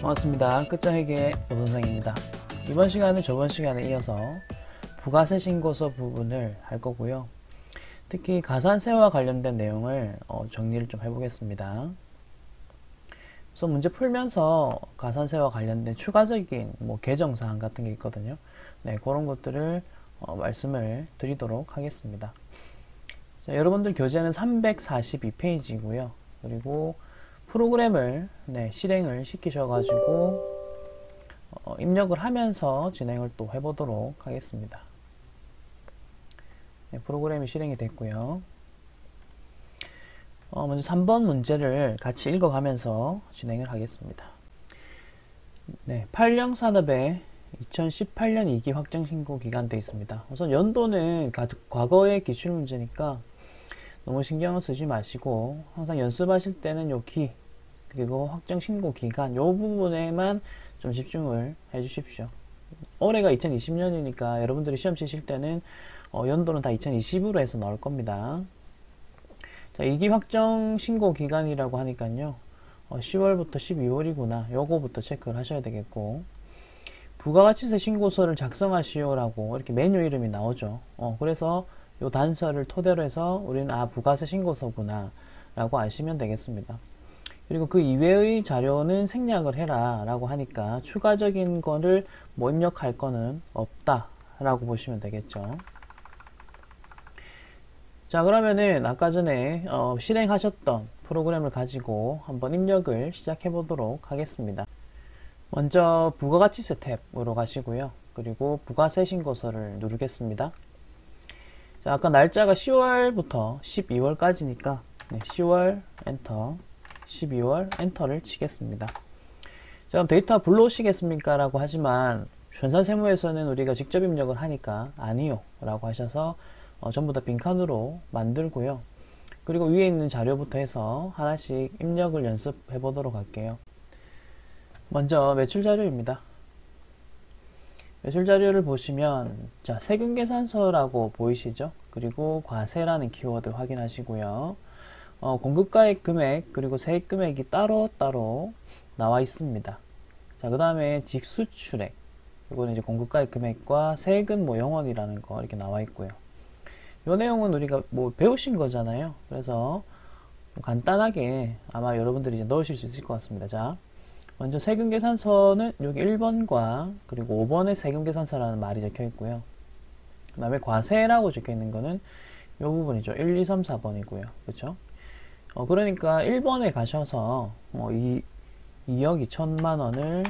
반갑습니다. 끝자회계 노선생입니다. 이번 시간은 저번 시간에 이어서 부가세 신고서 부분을 할 거고요. 특히 가산세와 관련된 내용을 정리를 좀 해보겠습니다. 우선 문제 풀면서 가산세와 관련된 추가적인 개정사항 같은 게 있거든요. 네, 그런 것들을 말씀을 드리도록 하겠습니다. 자, 여러분들 교재는 342페이지고요. 그리고 프로그램을 실행을 시키셔가지고 입력을 하면서 진행을 또 해보도록 하겠습니다. 네, 프로그램이 실행이 됐고요. 먼저 3번 문제를 같이 읽어가면서 진행을 하겠습니다. 네, 8령 산업의 2018년 2기 확정신고 기간 되어 있습니다. 우선 연도는 과거의 기출문제니까 너무 신경을 쓰지 마시고 항상 연습하실 때는 요 기 그리고 확정신고 기간 요 부분에만 좀 집중을 해 주십시오. 올해가 2020년이니까 여러분들이 시험 치실 때는 연도는 다 2020으로 해서 나올 겁니다. 자, 2기 확정신고 기간이라고 하니까요 10월부터 12월이구나 요거부터 체크를 하셔야 되겠고, 부가가치세 신고서를 작성하시오라고 이렇게 메뉴 이름이 나오죠. 그래서 요 단서를 토대로 해서 우리는 부가세 신고서구나 라고 아시면 되겠습니다. 그리고 그 이외의 자료는 생략을 해라 라고 하니까 추가적인 거를 입력할 거는 없다 라고 보시면 되겠죠. 자, 그러면은 아까 전에 실행하셨던 프로그램을 가지고 한번 입력을 시작해 보도록 하겠습니다. 먼저 부가가치세 탭으로 가시고요. 그리고 부가세 신고서를 누르겠습니다. 자, 아까 날짜가 10월부터 12월까지니까 10월 엔터, 12월 엔터를 치겠습니다. 자, 그럼 데이터 불러오시겠습니까? 라고 하지만 편산세무에서는 우리가 직접 입력을 하니까 아니요 라고 하셔서 전부 다 빈칸으로 만들고요. 그리고 위에 있는 자료부터 해서 하나씩 입력을 연습해 보도록 할게요. 먼저 매출 자료입니다. 매출 자료를 보시면 자, 세금계산서라고 보이시죠? 그리고 과세라는 키워드 확인하시고요. 공급가액 금액 그리고 세액 금액이 따로따로 나와 있습니다. 자, 그 다음에 직수출액, 이거는 이제 공급가액 금액과 세액은 영원이라는 거 이렇게 나와 있고요. 이 내용은 우리가 배우신 거잖아요. 그래서 간단하게 아마 여러분들이 이제 넣으실 수 있을 것 같습니다. 자, 먼저 세금계산서는 여기 1번과 그리고 5번의 세금계산서라는 말이 적혀 있고요. 그 다음에 과세라고 적혀 있는 거는 이 부분이죠. 1, 2, 3, 4번이고요. 그렇죠? 그러니까 1번에 가셔서 2억 2천만 원을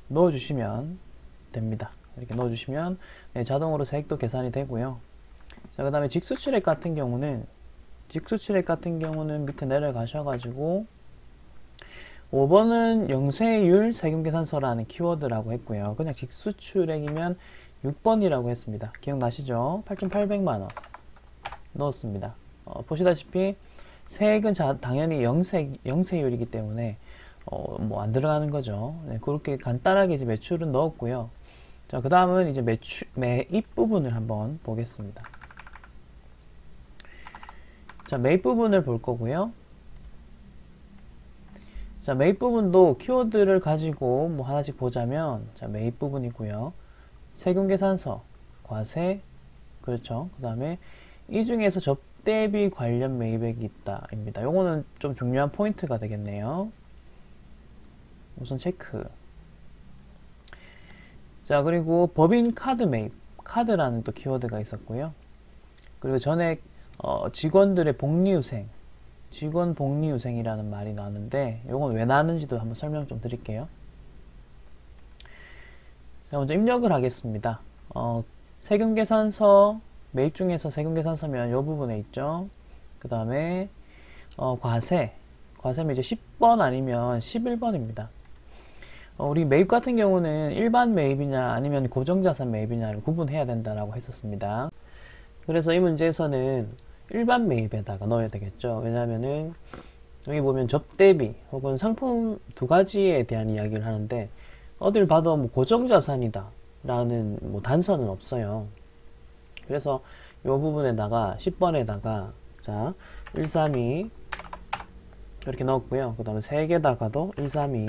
넣어주시면 됩니다. 이렇게 넣어주시면 자동으로 세액도 계산이 되고요. 자, 그 다음에 직수출액 같은 경우는 밑에 내려가셔가지고 5번은 영세율 세금계산서라는 키워드라고 했고요. 그냥 직수출액이면 6번이라고 했습니다. 기억나시죠? 8,800만원 넣었습니다. 보시다시피 세액은 당연히 영세율이기 때문에 안 들어가는 거죠. 네, 그렇게 간단하게 이제 매출은 넣었고요. 자, 그 다음은 이제 매입 부분을 한번 보겠습니다. 자, 매입 부분을 볼 거고요. 자, 매입 부분도 키워드를 가지고 하나씩 보자면, 자, 매입 부분이고요. 세금계산서, 과세, 그렇죠. 그 다음에 이 중에서 접대비 관련 매입액이 있다 입니다. 요거는 좀 중요한 포인트가 되겠네요. 우선 체크. 자, 그리고 법인 카드 매입, 카드라는 또 키워드가 있었고요. 그리고 전에 직원들의 복리후생, 직원 복리후생이라는 말이 나왔는데 요건 왜 나왔는지도 한번 설명 좀 드릴게요. 자, 먼저 입력을 하겠습니다. 세금계산서, 매입 중에서 세금계산서면 요 부분에 있죠. 그 다음에 과세면 이제 10번 아니면 11번입니다. 우리 매입 같은 경우는 일반 매입이냐 아니면 고정자산 매입이냐를 구분해야 된다라고 했었습니다. 그래서 이 문제에서는 일반 매입에다가 넣어야 되겠죠. 왜냐하면은 여기 보면 접대비 혹은 상품 두 가지에 대한 이야기를 하는데 어딜 봐도 고정자산이다 라는 단서는 없어요. 그래서 이 부분에다가 10번에다가 자 132 이렇게 넣었고요. 그 다음에 3개다가도 132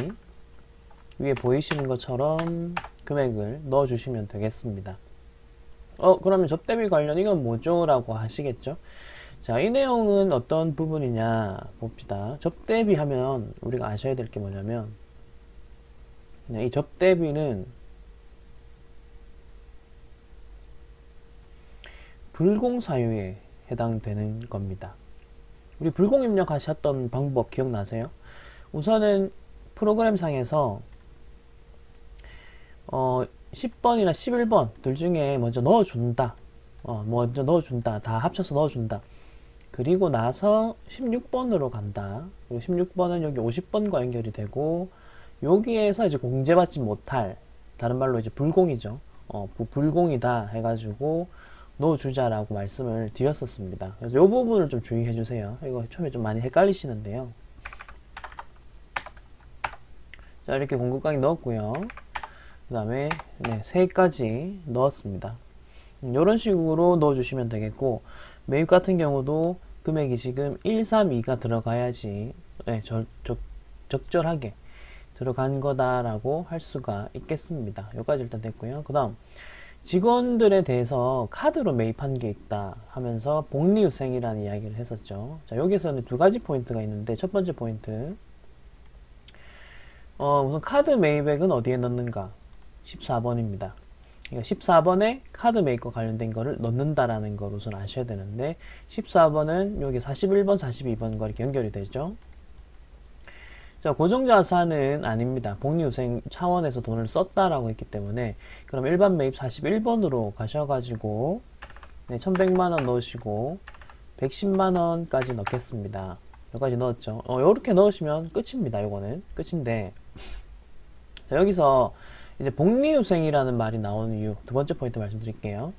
위에 보이시는 것처럼 금액을 넣어주시면 되겠습니다. 그러면 접대비 관련 이건 뭐죠? 라고 하시겠죠? 자, 이 내용은 어떤 부분이냐 봅시다. 접대비 하면 우리가 아셔야 될 게 뭐냐면, 이 접대비는 불공사유에 해당되는 겁니다. 우리 불공 입력하셨던 방법 기억나세요? 우선은 프로그램상에서 10번이나 11번 둘 중에 먼저 넣어준다. 다 합쳐서 넣어준다. 그리고 나서 16번으로 간다. 그리고 16번은 여기 50번과 연결이 되고, 여기에서 이제 공제받지 못할, 다른 말로 이제 불공이죠. 불공이다 해가지고 넣어주자라고 말씀을 드렸었습니다. 그래서 이 부분을 좀 주의해 주세요. 이거 처음에 좀 많이 헷갈리시는데요. 자, 이렇게 공급강의 넣었고요. 그 다음에 3까지 넣었습니다. 이런 식으로 넣어주시면 되겠고, 매입 같은 경우도 금액이 지금 132가 들어가야지 적절하게 들어간 거다라고 할 수가 있겠습니다. 여기까지 일단 됐고요. 그 다음 직원들에 대해서 카드로 매입한 게 있다 하면서 복리후생이라는 이야기를 했었죠. 자, 여기서는 두 가지 포인트가 있는데, 첫 번째 포인트, 우선 카드 매입액은 어디에 넣는가? 14번입니다. 그러니까 14번에 카드 매입과 관련된 거를 넣는다라는 걸 우선 아셔야 되는데, 14번은 여기 41번, 42번과 이렇게 연결이 되죠. 자, 고정자산은 아닙니다. 복리후생 차원에서 돈을 썼다라고 했기 때문에, 그럼 일반 매입 41번으로 가셔가지고 1100만원 넣으시고 110만원까지 넣겠습니다. 여기까지 넣었죠. 요렇게 넣으시면 끝입니다. 요거는 끝인데, 자, 여기서 이제 복리후생이라는 말이 나오는 이유, 두 번째 포인트 말씀드릴게요.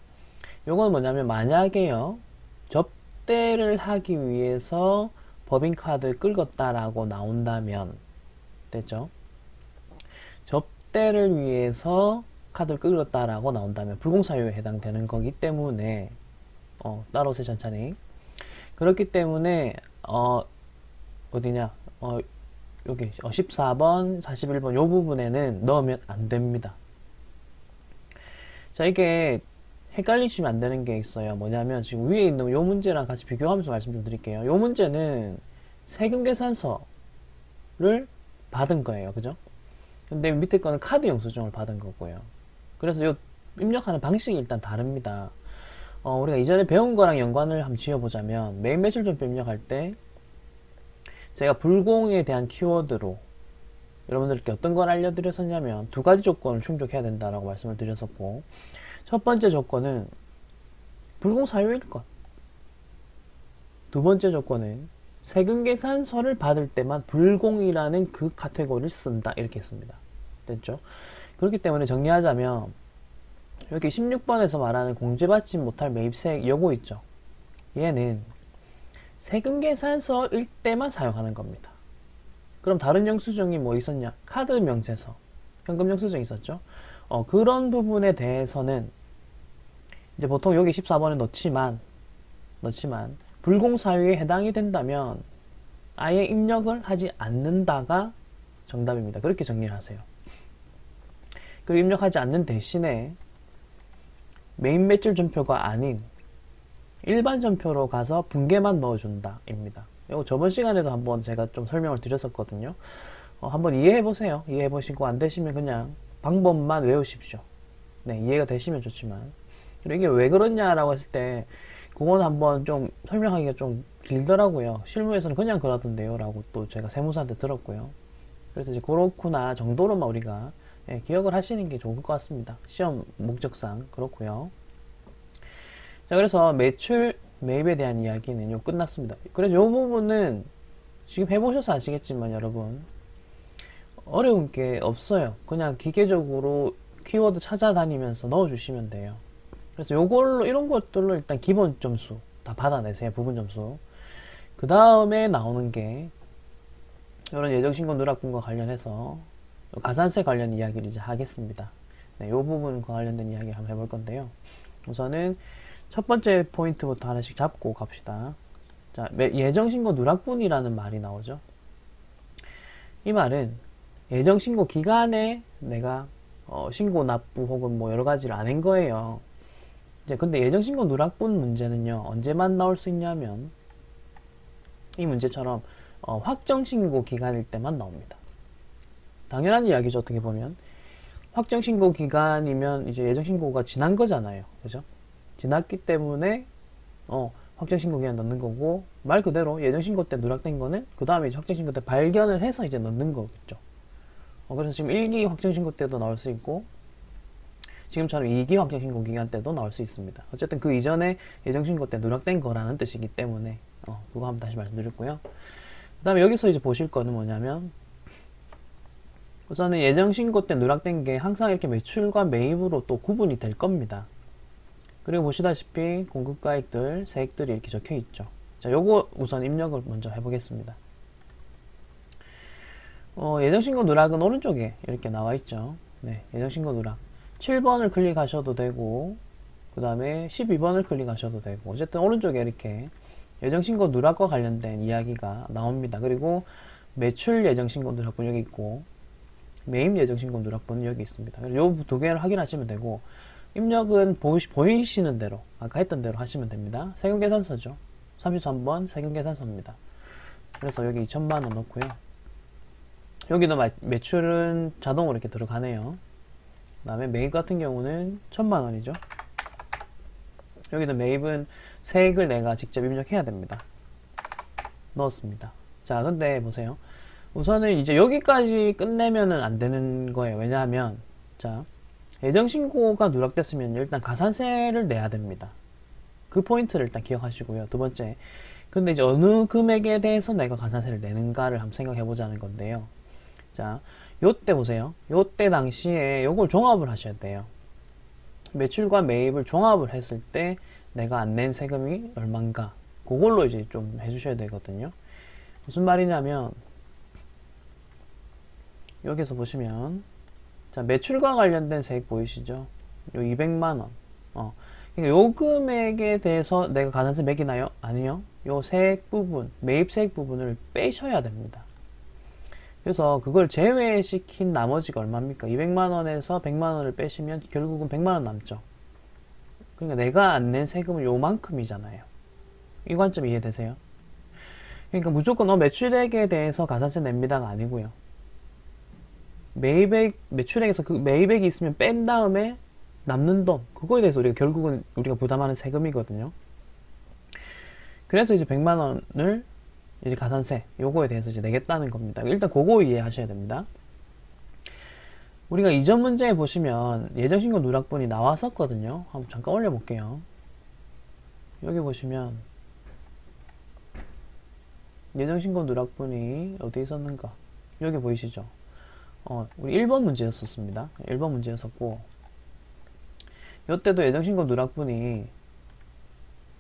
요거는 뭐냐면, 만약에요, 접대를 하기 위해서 법인카드 끌었다라고 나온다면, 됐죠? 접대를 위해서 카드를 끌었다라고 나온다면 불공사유에 해당되는 거기 때문에, 따로 오세요, 천천히. 그렇기 때문에 어디냐, 여기 14번, 41번 요 부분에는 넣으면 안 됩니다. 자, 이게 헷갈리시면 안 되는 게 있어요. 뭐냐면, 지금 위에 있는 요 문제랑 같이 비교하면서 말씀 좀 드릴게요. 요 문제는 세금계산서를 받은 거예요. 그죠? 근데 밑에 거는 카드 영수증을 받은 거고요. 그래서 요 입력하는 방식이 일단 다릅니다. 우리가 이전에 배운 거랑 연관을 한번 지어보자면, 매입 매출전표 입력할 때 제가 불공에 대한 키워드로 여러분들께 어떤 걸 알려드렸었냐면, 두 가지 조건을 충족해야 된다라고 말씀을 드렸었고, 첫 번째 조건은 불공 사유일 것, 두 번째 조건은 세금계산서를 받을 때만 불공이라는 그 카테고리를 쓴다, 이렇게 했습니다. 됐죠? 그렇기 때문에 정리하자면, 여기 16번에서 말하는 공제받지 못할 매입세액 요거 있죠? 얘는 세금계산서일 때만 사용하는 겁니다. 그럼 다른 영수증이 뭐 있었냐? 카드 명세서, 현금 영수증 있었죠? 그런 부분에 대해서는 이제 보통 여기 14번에 넣지만 불공사유에 해당이 된다면 아예 입력을 하지 않는다가 정답입니다. 그렇게 정리를 하세요. 그리고 입력하지 않는 대신에 매입 매출 전표가 아닌 일반 전표로 가서 분계만 넣어준다 입니다. 이거 저번 시간에도 한번 제가 좀 설명을 드렸었거든요. 한번 이해해 보세요. 이해해 보시고 안 되시면 그냥 방법만 외우십시오. 네, 이해가 되시면 좋지만. 그리고 이게 왜 그러냐라고 했을 때, 그건 한번 좀 설명하기가 좀 길더라고요. 실무에서는 그냥 그러던데요 라고 또 제가 세무사한테 들었고요. 그래서 이제 그렇구나 정도로만 우리가 기억을 하시는 게 좋을 것 같습니다. 시험 목적상 그렇고요. 자, 그래서 매출 매입에 대한 이야기는 요 끝났습니다. 그래서 요 부분은 지금 해보셔서 아시겠지만 여러분 어려운 게 없어요. 그냥 기계적으로 키워드 찾아다니면서 넣어주시면 돼요. 그래서 요걸로 이런 것들로 일단 기본 점수 다 받아내세요. 부분 점수. 그 다음에 나오는 게 이런 예정신고 누락분과 관련해서 가산세 관련 이야기를 이제 하겠습니다. 네, 요 부분과 관련된 이야기를 한번 해볼 건데요. 우선은 첫 번째 포인트부터 하나씩 잡고 갑시다. 자, 예정신고 누락분이라는 말이 나오죠. 이 말은 예정 신고 기간에 내가 신고 납부 혹은 뭐 여러 가지를 안 한 거예요. 이제 근데 예정 신고 누락분 문제는요, 언제만 나올 수 있냐면 이 문제처럼 확정 신고 기간일 때만 나옵니다. 당연한 이야기죠. 어떻게 보면 확정 신고 기간이면 이제 예정 신고가 지난 거잖아요. 그죠? 지났기 때문에 확정 신고 기간 넣는 거고, 말 그대로 예정 신고 때 누락된 거는 그 다음에 이제 확정 신고 때 발견을 해서 이제 넣는 거겠죠. 그래서 지금 1기 확정 신고 때도 나올 수 있고 지금처럼 2기 확정 신고 기간 때도 나올 수 있습니다. 어쨌든 그 이전에 예정 신고 때 누락된 거라는 뜻이기 때문에 그거 한번 다시 말씀드렸고요. 그 다음에 여기서 이제 보실 거는 뭐냐면, 우선은 예정 신고 때 누락된 게 항상 이렇게 매출과 매입으로 또 구분이 될 겁니다. 그리고 보시다시피 공급가액들, 세액들이 이렇게 적혀 있죠. 자, 요거 우선 입력을 먼저 해보겠습니다. 예정신고 누락은 오른쪽에 이렇게 나와 있죠. 네, 예정신고 누락 7번을 클릭하셔도 되고, 그 다음에 12번을 클릭하셔도 되고, 어쨌든 오른쪽에 이렇게 예정신고 누락과 관련된 이야기가 나옵니다. 그리고 매출 예정신고 누락분 여기 있고, 매입 예정신고 누락분은 여기 있습니다. 그래서 요 두 개를 확인하시면 되고, 입력은 보이시는 대로 아까 했던 대로 하시면 됩니다. 세금계산서죠. 33번 세금계산서입니다. 그래서 여기 2천만원 넣고요. 여기도 매출은 자동으로 이렇게 들어가네요. 그 다음에 매입 같은 경우는 1,000만원이죠. 여기도 매입은 세액을 내가 직접 입력해야 됩니다. 넣었습니다. 자, 근데 보세요. 우선은 이제 여기까지 끝내면은 안 되는 거예요. 왜냐하면, 자, 예정신고가 누락됐으면 일단 가산세를 내야 됩니다. 그 포인트를 일단 기억하시고요. 두 번째, 근데 이제 어느 금액에 대해서 내가 가산세를 내는가를 한번 생각해 보자는 건데요. 자, 요때 보세요. 요때 당시에 요걸 종합을 하셔야 돼요. 매출과 매입을 종합을 했을 때 내가 안 낸 세금이 얼만가, 그걸로 이제 좀 해주셔야 되거든요. 무슨 말이냐면, 여기서 보시면, 자, 매출과 관련된 세액 보이시죠? 요 200만원. 그러니까 요 금액에 대해서 내가 가산세 매기나요? 아니요. 요 세액 부분, 매입 세액 부분을 빼셔야 됩니다. 그래서 그걸 제외시킨 나머지가 얼마입니까? 200만원에서 100만원을 빼시면 결국은 100만원 남죠. 그러니까 내가 안 낸 세금은 요만큼이잖아요. 이 관점 이해되세요? 그러니까 무조건 매출액에 대해서 가산세 냅니다가 아니고요. 매출액에서 그 매입액이 있으면 뺀 다음에 남는 돈, 그거에 대해서 결국은 우리가 부담하는 세금이거든요. 그래서 이제 100만원을 이제 가산세, 요거에 대해서 이제 내겠다는 겁니다. 일단 그거 이해하셔야 됩니다. 우리가 이전 문제에 보시면 예정신고 누락분이 나왔었거든요. 한번 잠깐 올려볼게요. 여기 보시면 예정신고 누락분이 어디 있었는가? 여기 보이시죠? 우리 1번 문제였었습니다. 1번 문제였었고, 요때도 예정신고 누락분이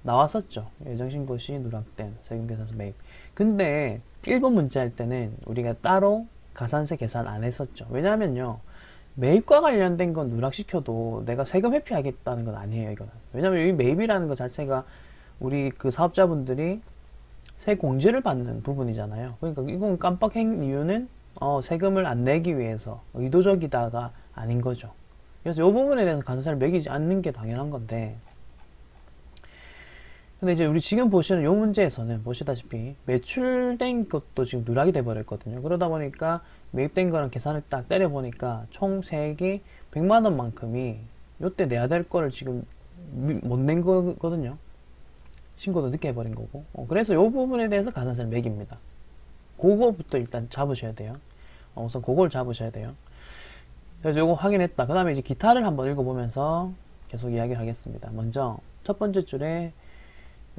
나왔었죠. 예정신고 시 누락된 세금계산서 매입. 근데 1번 문제 할 때는 우리가 따로 가산세 계산 안 했었죠. 왜냐면요, 매입과 관련된 건 누락시켜도 내가 세금 회피하겠다는 건 아니에요, 이거는. 왜냐면 이 매입이라는 것 자체가 우리 그 사업자분들이 세공제를 받는 부분이잖아요. 그러니까 이건 깜빡한 이유는 세금을 안 내기 위해서 의도적이다가 아닌 거죠. 그래서 이 부분에 대해서 가산세를 매기지 않는 게 당연한 건데, 근데 이제 우리 지금 보시는 이 문제에서는 보시다시피 매출된 것도 지금 누락이 돼 버렸거든요. 그러다 보니까 매입된 거랑 계산을 딱 때려 보니까 총 세액이 100만원 만큼이 요때 내야 될 거를 지금 못 낸 거거든요. 신고도 늦게 해버린 거고. 그래서 이 부분에 대해서 가산세를 매깁니다. 그거부터 일단 잡으셔야 돼요. 우선 그걸 잡으셔야 돼요. 그래서 요거 확인했다. 그 다음에 이제 기타를 한번 읽어보면서 계속 이야기를 하겠습니다. 먼저 첫 번째 줄에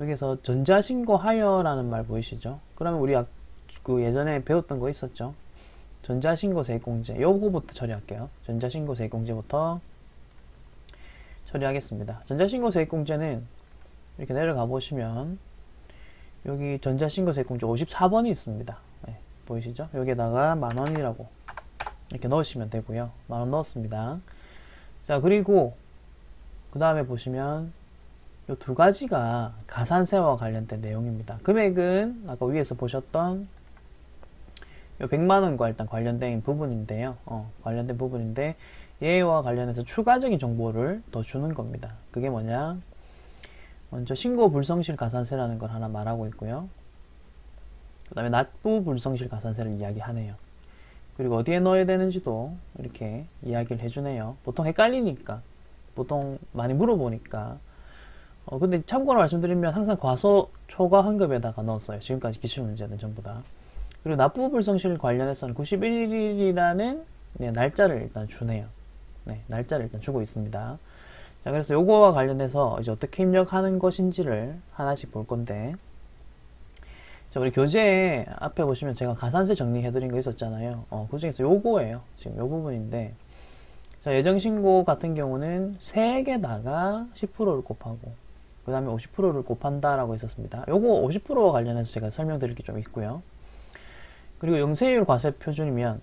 여기서 전자신고하여라는 말 보이시죠? 그러면 우리 그 예전에 배웠던 거 있었죠? 전자신고 세액공제, 요거부터 처리할게요. 전자신고 세액공제부터 처리하겠습니다. 전자신고 세액공제는 이렇게 내려가 보시면 여기 전자신고 세액공제 54번이 있습니다. 네, 보이시죠? 여기에다가 만원이라고 이렇게 넣으시면 되고요. 만원 넣었습니다. 자, 그리고 그 다음에 보시면 이 두 가지가 가산세와 관련된 내용입니다. 금액은 아까 위에서 보셨던 요 100만 원과 일단 관련된 부분인데요. 관련된 부분인데 얘와 관련해서 추가적인 정보를 더 주는 겁니다. 그게 뭐냐? 먼저 신고 불성실 가산세라는 걸 하나 말하고 있고요. 그 다음에 납부 불성실 가산세를 이야기하네요. 그리고 어디에 넣어야 되는지도 이렇게 이야기를 해주네요. 보통 헷갈리니까, 보통 많이 물어보니까. 근데 참고로 말씀드리면 항상 과소 초과 환급에다가 넣었어요. 지금까지 기출문제는 전부 다. 그리고 납부 불성실 관련해서는 91일이라는 날짜를 일단 주네요. 네, 날짜를 일단 주고 있습니다. 자, 그래서 요거와 관련해서 이제 어떻게 입력하는 것인지를 하나씩 볼 건데, 자, 우리 교재 앞에 보시면 제가 가산세 정리해드린 거 있었잖아요. 그 중에서 요거예요. 지금 요 부분인데, 자, 예정신고 같은 경우는 3개다가 10%를 곱하고, 그 다음에 50%를 곱한다라고 했었습니다. 요거 50%와 관련해서 제가 설명드릴 게 좀 있고요. 그리고 영세율 과세 표준이면,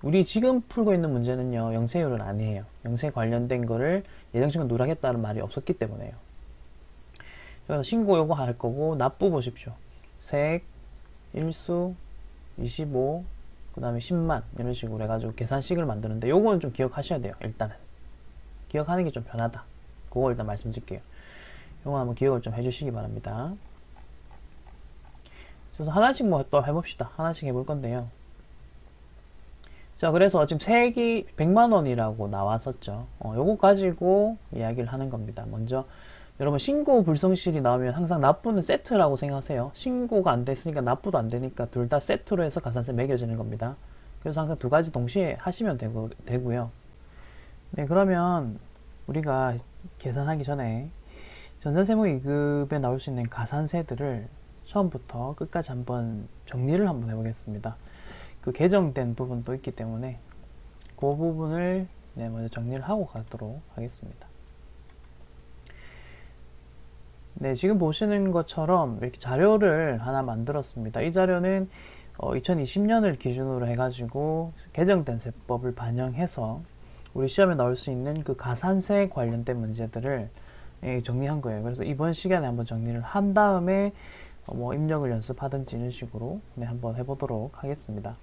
우리 지금 풀고 있는 문제는요, 영세율은 아니에요. 영세 관련된 거를 예정신고 누락했다는 말이 없었기 때문에요. 그래서 신고 요거 할 거고, 납부 보십시오. 세액, 일수, 25, 그 다음에 10만 이런 식으로 해가지고 계산식을 만드는데 요거는 좀 기억하셔야 돼요. 일단은 기억하는 게 좀 편하다. 그거 일단 말씀드릴게요. 요거 한번 기억을 좀 해주시기 바랍니다. 그래서 하나씩 뭐 또 해봅시다. 하나씩 해볼 건데요. 자, 그래서 지금 세액이 100만 원이라고 나왔었죠. 요거 가지고 이야기를 하는 겁니다. 먼저 여러분 신고 불성실이 나오면 항상 납부는 세트라고 생각하세요. 신고가 안 됐으니까 납부도 안 되니까 둘 다 세트로 해서 가산세 매겨지는 겁니다. 그래서 항상 두 가지 동시에 하시면 되고요. 네, 그러면 우리가 계산하기 전에 전산세무이급에 나올 수 있는 가산세들을 처음부터 끝까지 한번 정리를 한번 해보겠습니다. 그 개정된 부분도 있기 때문에 그 부분을 먼저 정리를 하고 가도록 하겠습니다. 네, 지금 보시는 것처럼 이렇게 자료를 하나 만들었습니다. 이 자료는 2020년을 기준으로 해가지고 개정된 세법을 반영해서 우리 시험에 나올 수 있는 그 가산세 관련된 문제들을 정리한 거예요. 그래서 이번 시간에 한번 정리를 한 다음에 뭐 입력을 연습하든지 이런 식으로 한번 해보도록 하겠습니다.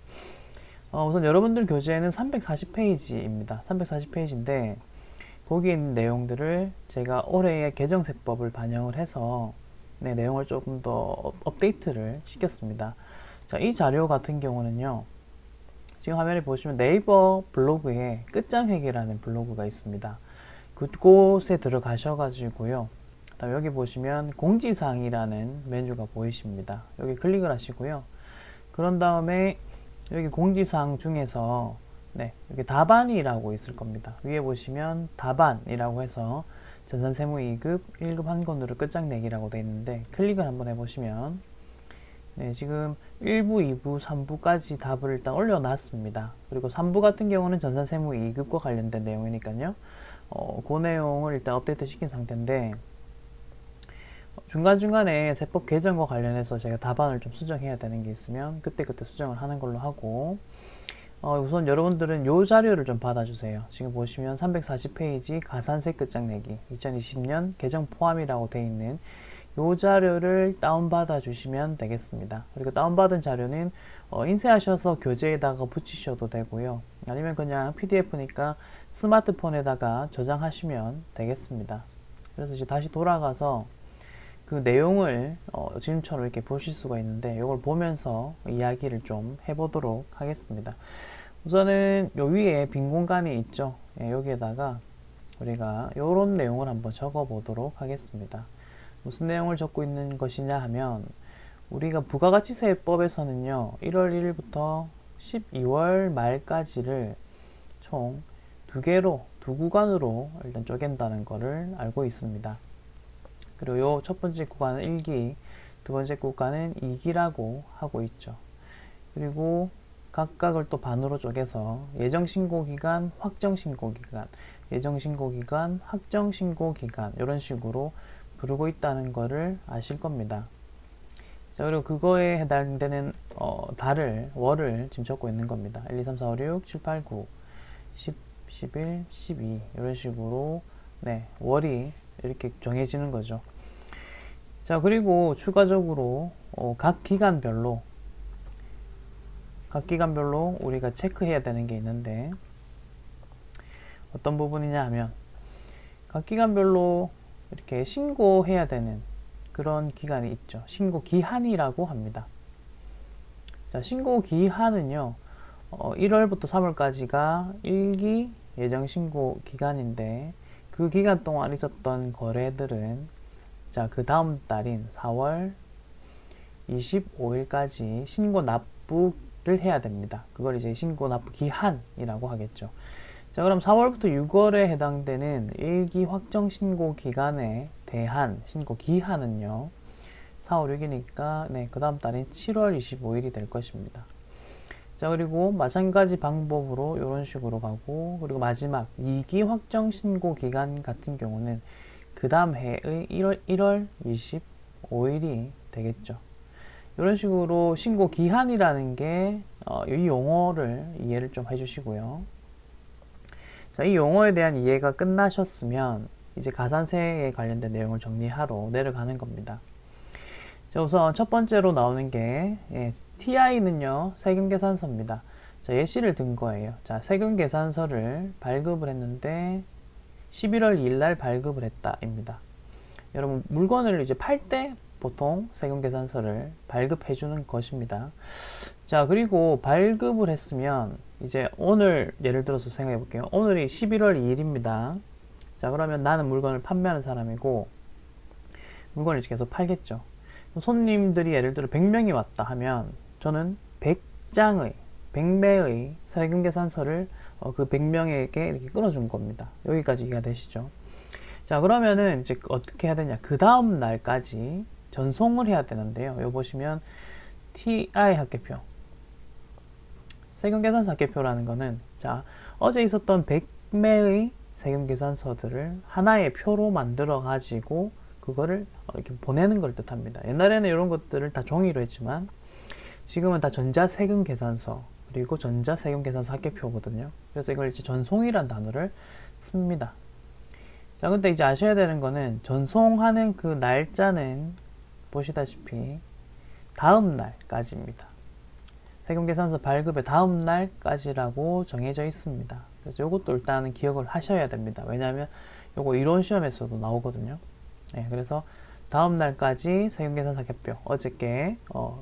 우선 여러분들 교재에는 340페이지입니다. 340페이지인데 거기에 있는 내용들을 제가 올해의 개정세법을 반영을 해서 내용을 조금 더 업데이트를 시켰습니다. 자, 이 자료 같은 경우는요, 지금 화면에 보시면 네이버 블로그에 끝장회계라는 블로그가 있습니다. 그곳에 들어가셔가지고요, 그다음 여기 보시면 공지사항이라는 메뉴가 보이십니다. 여기 클릭을 하시고요. 그런 다음에 여기 공지사항 중에서 여기 답안이라고 있을 겁니다. 위에 보시면 답안이라고 해서 전산세무 2급 1급 한 권으로 끝장내기라고 되어 있는데 클릭을 한번 해보시면 지금 1부, 2부, 3부까지 답을 일단 올려놨습니다. 그리고 3부 같은 경우는 전산세무 2급과 관련된 내용이니까요. 그 내용을 일단 업데이트 시킨 상태인데 중간중간에 세법 개정과 관련해서 제가 답안을 좀 수정해야 되는 게 있으면 그때그때 수정을 하는 걸로 하고 우선 여러분들은 요 자료를 좀 받아주세요. 지금 보시면 340페이지 가산세 끝장내기 2020년 개정 포함이라고 되어 있는 요 자료를 다운받아 주시면 되겠습니다. 그리고 다운받은 자료는 인쇄하셔서 교재에다가 붙이셔도 되고요. 아니면 그냥 PDF니까 스마트폰에다가 저장하시면 되겠습니다. 그래서 이제 다시 돌아가서 그 내용을 지금처럼 이렇게 보실 수가 있는데 이걸 보면서 이야기를 좀 해보도록 하겠습니다. 우선은 요 위에 빈 공간이 있죠. 여기에다가 우리가 이런 내용을 한번 적어 보도록 하겠습니다. 무슨 내용을 적고 있는 것이냐 하면 우리가 부가가치세법에서는요 1월 1일부터 12월 말까지를 총 두 구간으로 일단 쪼갠다는 것을 알고 있습니다. 그리고 요 첫 번째 구간은 1기, 두 번째 구간은 2기라고 하고 있죠. 그리고 각각을 또 반으로 쪼개서 예정신고기간, 확정신고기간, 예정신고기간, 확정신고기간 이런 식으로 부르고 있다는 것을 아실 겁니다. 자, 그리고 그거에 해당되는 달을, 월을 지금 적고 있는 겁니다. 1, 2, 3, 4, 5, 6, 7, 8, 9, 10, 11, 12 이런 식으로 월이 이렇게 정해지는 거죠. 자, 그리고 추가적으로 각 기간별로 각 기간별로 우리가 체크해야 되는 게 있는데 어떤 부분이냐 하면 각 기간별로 이렇게 신고해야 되는 그런 기간이 있죠. 신고 기한이라고 합니다. 자, 신고 기한은요, 1월부터 3월까지가 1기 예정 신고 기간인데 그 기간 동안 있었던 거래들은 자, 그 다음 달인 4월 25일까지 신고 납부를 해야 됩니다. 그걸 이제 신고 납부 기한이라고 하겠죠. 자, 그럼 4월부터 6월에 해당되는 1기 확정 신고 기간에 대한 신고 기한은요, 4월 6이니까 네, 그 다음 달인 7월 25일이 될 것입니다. 자, 그리고 마찬가지 방법으로 이런 식으로 가고, 그리고 마지막 2기 확정 신고 기간 같은 경우는 그 다음 해의 1월 25일이 되겠죠. 이런 식으로 신고 기한이라는 게 이 용어를 이해를 좀 해주시고요. 자, 이 용어에 대한 이해가 끝나셨으면 이제 가산세에 관련된 내용을 정리하러 내려가는 겁니다. 자, 우선 첫 번째로 나오는 게 TI는요, 세금계산서입니다. 자, 예시를 든 거예요. 자, 세금계산서를 발급을 했는데 11월 2일 날 발급을 했다입니다. 여러분, 물건을 이제 팔 때 보통 세금계산서를 발급해 주는 것입니다. 자, 그리고 발급을 했으면 이제 오늘 예를 들어서 생각해 볼게요. 오늘이 11월 2일입니다. 자, 그러면 나는 물건을 판매하는 사람이고 물건을 이제 계속 팔겠죠. 손님들이 예를 들어 100명이 왔다 하면 저는 100장의 100매의 세금계산서를 그 100명에게 이렇게 끊어준 겁니다. 여기까지 이해가 되시죠? 자, 그러면은 이제 어떻게 해야 되냐? 그 다음 날까지 전송을 해야 되는데요. 여기 보시면 TI 합계표, 세금계산서 합계표라는 거는 자, 어제 있었던 100매의 세금계산서들을 하나의 표로 만들어 가지고 그거를 이렇게 보내는 걸 뜻합니다. 옛날에는 이런 것들을 다 종이로 했지만 지금은 다 전자세금계산서 그리고 전자세금계산서 합계표거든요. 그래서 이걸 이제 전송이란 단어를 씁니다. 자, 근데 이제 아셔야 되는 거는 전송하는 그 날짜는 보시다시피 다음 날까지입니다. 세금계산서 발급의 다음 날까지라고 정해져 있습니다. 그래서 이것도 일단은 기억을 하셔야 됩니다. 왜냐하면 이거 이론 시험에서도 나오거든요. 네, 그래서 다음 날까지 세금계산서 합계표, 어저께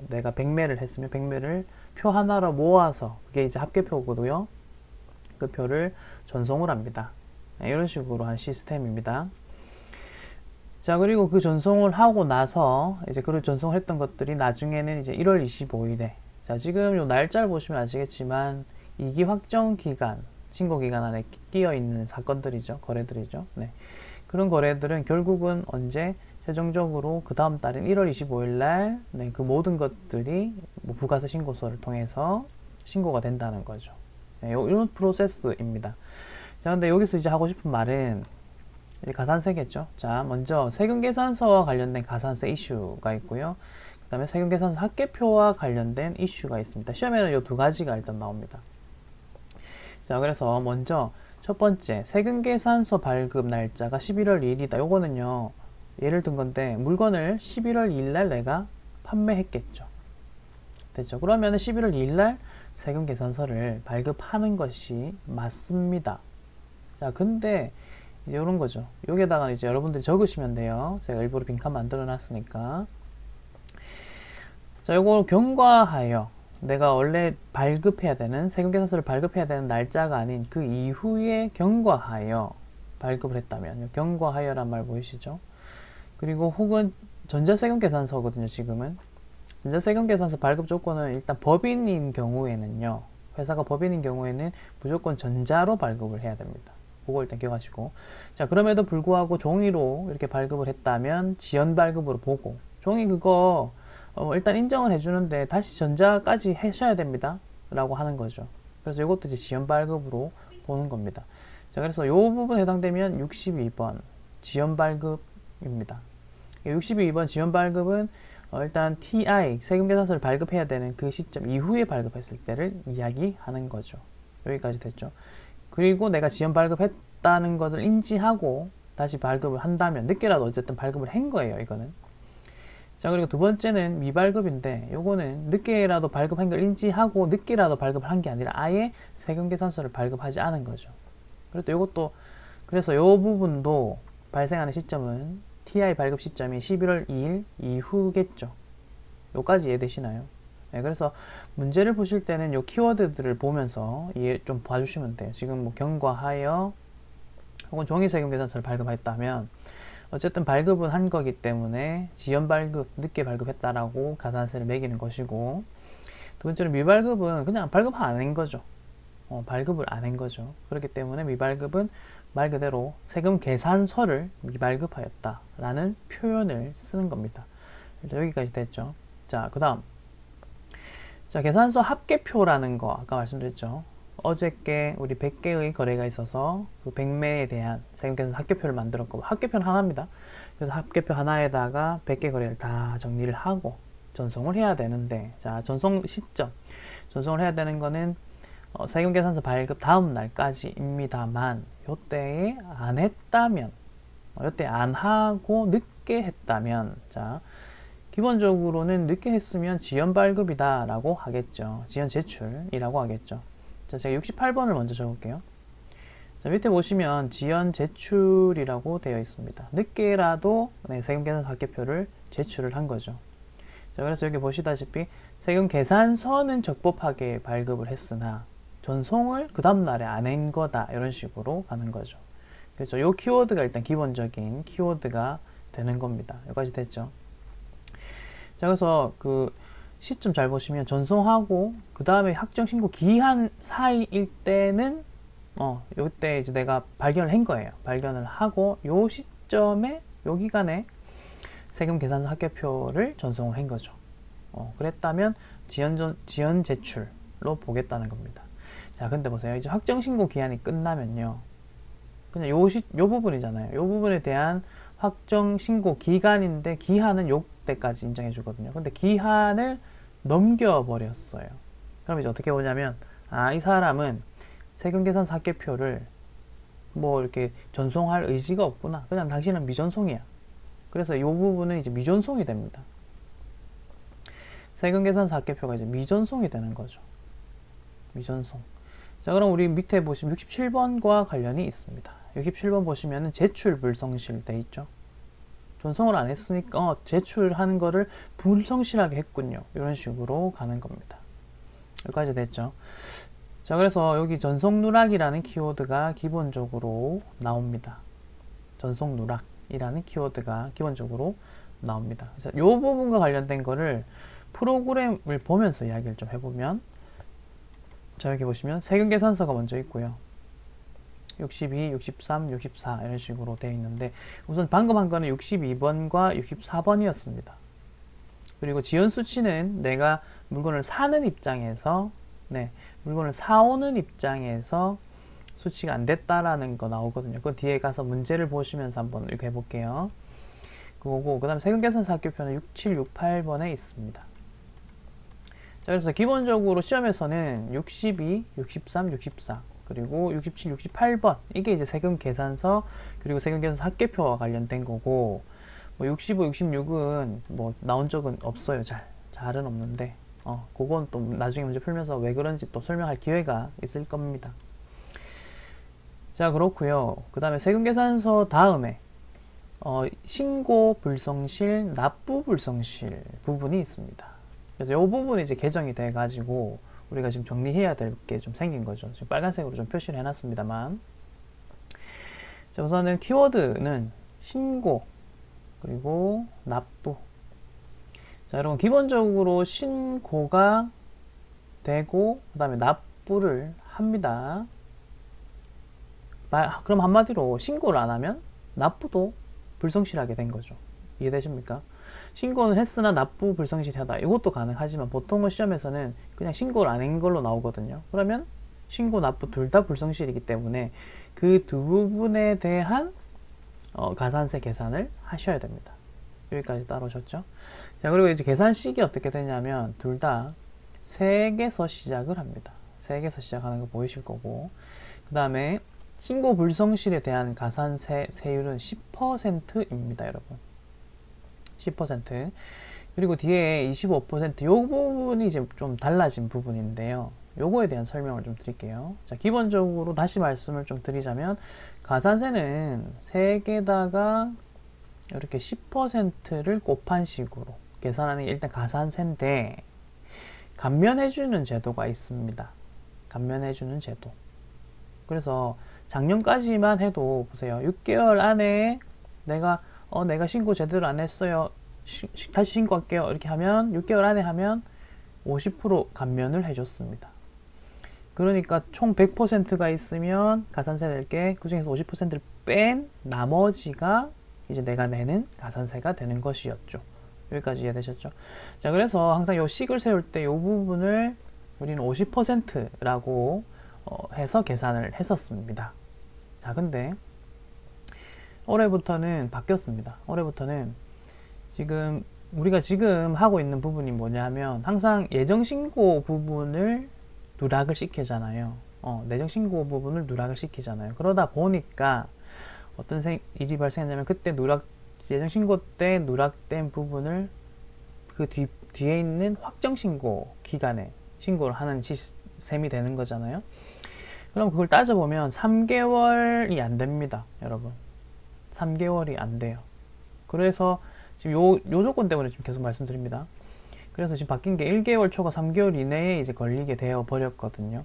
내가 100매를 했으면 100매를 표 하나로 모아서 그게 이제 합계표고요. 그 표를 전송을 합니다. 네, 이런 식으로 한 시스템입니다. 자, 그리고 그 전송을 하고 나서 이제 그 전송을 했던 것들이 나중에는 이제 1월 25일에 자, 지금 요 날짜를 보시면 아시겠지만 2기 확정 기간, 신고 기간 안에 끼어 있는 사건들이죠. 거래들이죠. 네. 그런 거래들은 결국은 언제 최종적으로 그 다음 달인 1월 25일 날 네, 그 모든 것들이 뭐 부가세 신고서를 통해서 신고가 된다는 거죠. 네, 이런 프로세스입니다. 자, 근데 여기서 이제 하고 싶은 말은 이제 가산세겠죠. 자, 먼저 세금계산서와 관련된 가산세 이슈가 있고요. 그 다음에 세금계산서 합계표와 관련된 이슈가 있습니다. 시험에는 이 두 가지가 일단 나옵니다. 자, 그래서 먼저 첫 번째, 세금계산서 발급 날짜가 11월 2일이다. 요거는요, 예를 든 건데, 물건을 11월 2일 날 내가 판매했겠죠. 됐죠? 그러면 11월 2일 날 세금계산서를 발급하는 것이 맞습니다. 자, 근데, 이제 이런 거죠. 여기에다가 이제 여러분들이 적으시면 돼요. 제가 일부러 빈칸 만들어 놨으니까. 자, 요걸 경과하여 내가 원래 발급해야 되는 세금계산서를 발급해야 되는 날짜가 아닌 그 이후에 경과하여 발급을 했다면 경과하여란 말 보이시죠? 그리고 혹은 전자세금계산서거든요. 지금은 전자세금계산서 발급 조건은 일단 법인인 경우에는요, 회사가 법인인 경우에는 무조건 전자로 발급을 해야 됩니다. 그거 일단 기억하시고, 자, 그럼에도 불구하고 종이로 이렇게 발급을 했다면 지연 발급으로 보고, 종이 그거 일단 인정을 해주는데 다시 전자까지 하셔야 됩니다 라고 하는 거죠. 그래서 이것도 이제 지연 발급으로 보는 겁니다. 자, 그래서 이 부분에 해당되면 62번 지연 발급입니다. 62번 지연 발급은 일단 TI 세금계산서를 발급해야 되는 그 시점 이후에 발급했을 때를 이야기하는 거죠. 여기까지 됐죠. 그리고 내가 지연 발급했다는 것을 인지하고 다시 발급을 한다면 늦게라도 어쨌든 발급을 한 거예요. 이거는 자, 그리고 두 번째는 미발급인데 요거는 늦게라도 발급한 걸 인지하고 늦게라도 발급을 한 게 아니라 아예 세금계산서를 발급하지 않은 거죠. 그리고 요것도 그래서 요 부분도 발생하는 시점은 TI 발급 시점이 11월 2일 이후겠죠. 요까지 이해되시나요? 네, 그래서 문제를 보실 때는 요 키워드들을 보면서 이해 좀 봐주시면 돼요. 지금 뭐 경과하여 혹은 종이세금계산서를 발급했다면 어쨌든 발급은 한 거기 때문에 지연 발급, 늦게 발급했다라고 가산세를 매기는 것이고, 두 번째로 미발급은 그냥 발급 안 한 거죠. 발급을 안 한 거죠. 그렇기 때문에 미발급은 말 그대로 세금 계산서를 미발급하였다라는 표현을 쓰는 겁니다. 여기까지 됐죠. 자, 그 다음. 자, 계산서 합계표라는 거 아까 말씀드렸죠. 어저께 우리 100개의 거래가 있어서 그 100매에 대한 세금계산서 합계표를 만들었고, 합계표는 하나입니다. 그래서 합계표 하나에다가 100개 거래를 다 정리를 하고 전송을 해야 되는데, 자, 전송 시점. 전송을 해야 되는 거는 세금계산서 발급 다음 날까지입니다만, 요때에 안 했다면, 요때 안 하고 늦게 했다면, 자, 기본적으로는 늦게 했으면 지연 발급이다 라고 하겠죠. 지연 제출이라고 하겠죠. 자, 제가 68번을 먼저 적을게요. 자, 밑에 보시면 지연 제출이라고 되어 있습니다. 늦게라도 세금계산서 합계표를 제출을 한 거죠. 자, 그래서 여기 보시다시피 세금계산서는 적법하게 발급을 했으나 전송을 그 다음날에 안 한 거다, 이런 식으로 가는 거죠. 그래서 이 키워드가 일단 기본적인 키워드가 되는 겁니다. 여기까지 됐죠. 자, 그래서 그 시점 잘 보시면 전송하고 그 다음에 확정신고 기한 사이일 때는 요때 이제 내가 발견을 한 거예요. 발견을 하고 요 시점에 요 기간에 세금계산서 합계표를 전송을 한 거죠. 그랬다면 지연 제출로 보겠다는 겁니다. 자, 근데 보세요. 이제 확정신고 기한이 끝나면요, 그냥 요 부분이잖아요. 요 부분에 대한 확정신고 기간인데 기한은 요때까지 인정해 주거든요. 근데 기한을 넘겨버렸어요. 그럼 이제 어떻게 보냐면, 이 사람은 세금계산서 합계표를 뭐 이렇게 전송할 의지가 없구나. 그냥 당신은 미전송이야. 그래서 이 부분은 이제 미전송이 됩니다. 세금계산서 합계표가 이제 미전송이 되는 거죠. 미전송. 자, 그럼 우리 밑에 보시면 67번과 관련이 있습니다. 67번 보시면은 제출 불성실 돼 있죠. 전송을 안 했으니까 제출하는 거를 불성실하게 했군요. 이런 식으로 가는 겁니다. 여기까지 됐죠. 자, 그래서 여기 전송 누락이라는 키워드가 기본적으로 나옵니다. 전송 누락이라는 키워드가 기본적으로 나옵니다. 그래서 이 부분과 관련된 거를 프로그램을 보면서 이야기를 좀 해보면, 자, 여기 보시면 세금계산서가 먼저 있고요. 62, 63, 64 이런 식으로 되어 있는데, 우선 방금 한 거는 62번과 64번이었습니다. 그리고 지연 수치는 내가 물건을 사는 입장에서, 물건을 사오는 입장에서 수치가 안 됐다라는 거 나오거든요. 그 뒤에 가서 문제를 보시면서 한번 이렇게 해볼게요. 그거고, 그 다음에 세금계산서 합계표는 67, 68번에 있습니다. 자, 그래서 기본적으로 시험에서는 62, 63, 64 그리고 67, 68번 이게 이제 세금계산서 그리고 세금계산서 합계표와 관련된 거고, 뭐 65, 66은 뭐 나온 적은 없어요. 잘은 없는데 그건 또 나중에 문제 풀면서 왜 그런지 또 설명할 기회가 있을 겁니다. 자, 그렇고요. 그 다음에 세금계산서 다음에 신고 불성실, 납부 불성실 부분이 있습니다. 그래서 이 부분이 이제 개정이 돼 가지고 우리가 지금 정리해야 될 게 좀 생긴 거죠. 지금 빨간색으로 좀 표시를 해놨습니다만, 자, 우선은 키워드는 신고 그리고 납부. 자, 여러분 기본적으로 신고가 되고 그 다음에 납부를 합니다. 그럼 한마디로 신고를 안 하면 납부도 불성실하게 된 거죠. 이해되십니까? 신고는 했으나 납부 불성실하다. 이것도 가능하지만 보통은 시험에서는 그냥 신고를 안 한 걸로 나오거든요. 그러면 신고, 납부 둘 다 불성실이기 때문에 그 두 부분에 대한 가산세 계산을 하셔야 됩니다. 여기까지 따라오셨죠? 자, 그리고 이제 계산식이 어떻게 되냐면 둘 다 세에서 시작을 합니다. 세에서 시작하는 거 보이실 거고, 그 다음에 신고 불성실에 대한 가산세 세율은 10%입니다, 여러분. 10%. 그리고 뒤에 25%, 요 부분이 이제 좀 달라진 부분인데요. 요거에 대한 설명을 좀 드릴게요. 자, 기본적으로 다시 말씀을 좀 드리자면, 가산세는 3개다가 이렇게 10%를 곱한 식으로 계산하는 게 일단 가산세인데, 감면해주는 제도가 있습니다. 감면해주는 제도. 그래서 작년까지만 해도 보세요. 6개월 안에 내가 신고 제대로 안 했어요. 다시 신고할게요. 이렇게 하면 6개월 안에 하면 50% 감면을 해줬습니다. 그러니까 총 100%가 있으면 가산세 낼게 그 중에서 50%를 뺀 나머지가 이제 내가 내는 가산세가 되는 것이었죠. 여기까지 이해되셨죠? 자, 그래서 항상 요 식을 세울 때 요 부분을 우리는 50%라고 해서 계산을 했었습니다. 자, 근데 올해부터는 바뀌었습니다. 올해부터는 우리가 지금 하고 있는 부분이 뭐냐면, 항상 예정신고 부분을 누락을 시키잖아요. 내정신고 부분을 누락을 시키잖아요. 그러다 보니까 어떤 일이 발생했냐면, 그때 예정신고 때 누락된 부분을 그 뒤에 있는 확정신고 기간에 신고를 하는 셈이 되는 거잖아요. 그럼 그걸 따져보면 3개월이 안 됩니다, 여러분. 3개월이 안 돼요. 그래서 지금 요 조건 때문에 지금 계속 말씀드립니다. 그래서 지금 바뀐 게 1개월 초과 3개월 이내에 이제 걸리게 되어 버렸거든요.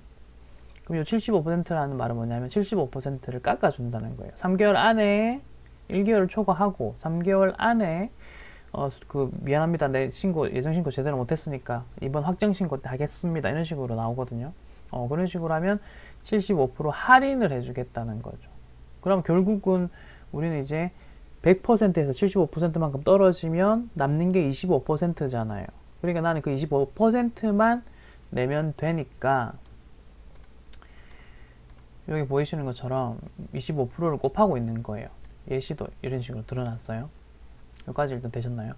그럼 요 75%라는 말은 뭐냐면 75%를 깎아준다는 거예요. 3개월 안에 1개월 초과하고 3개월 안에 미안합니다. 내 예정신고 제대로 못했으니까 이번 확정신고 때 하겠습니다. 이런 식으로 나오거든요. 그런 식으로 하면 75% 할인을 해주겠다는 거죠. 그럼 결국은 우리는 이제 100%에서 75%만큼 떨어지면 남는 게 25%잖아요. 그러니까 나는 그 25%만 내면 되니까, 여기 보이시는 것처럼 25%를 곱하고 있는 거예요. 예시도 이런 식으로 드러났어요. 여기까지 일단 되셨나요?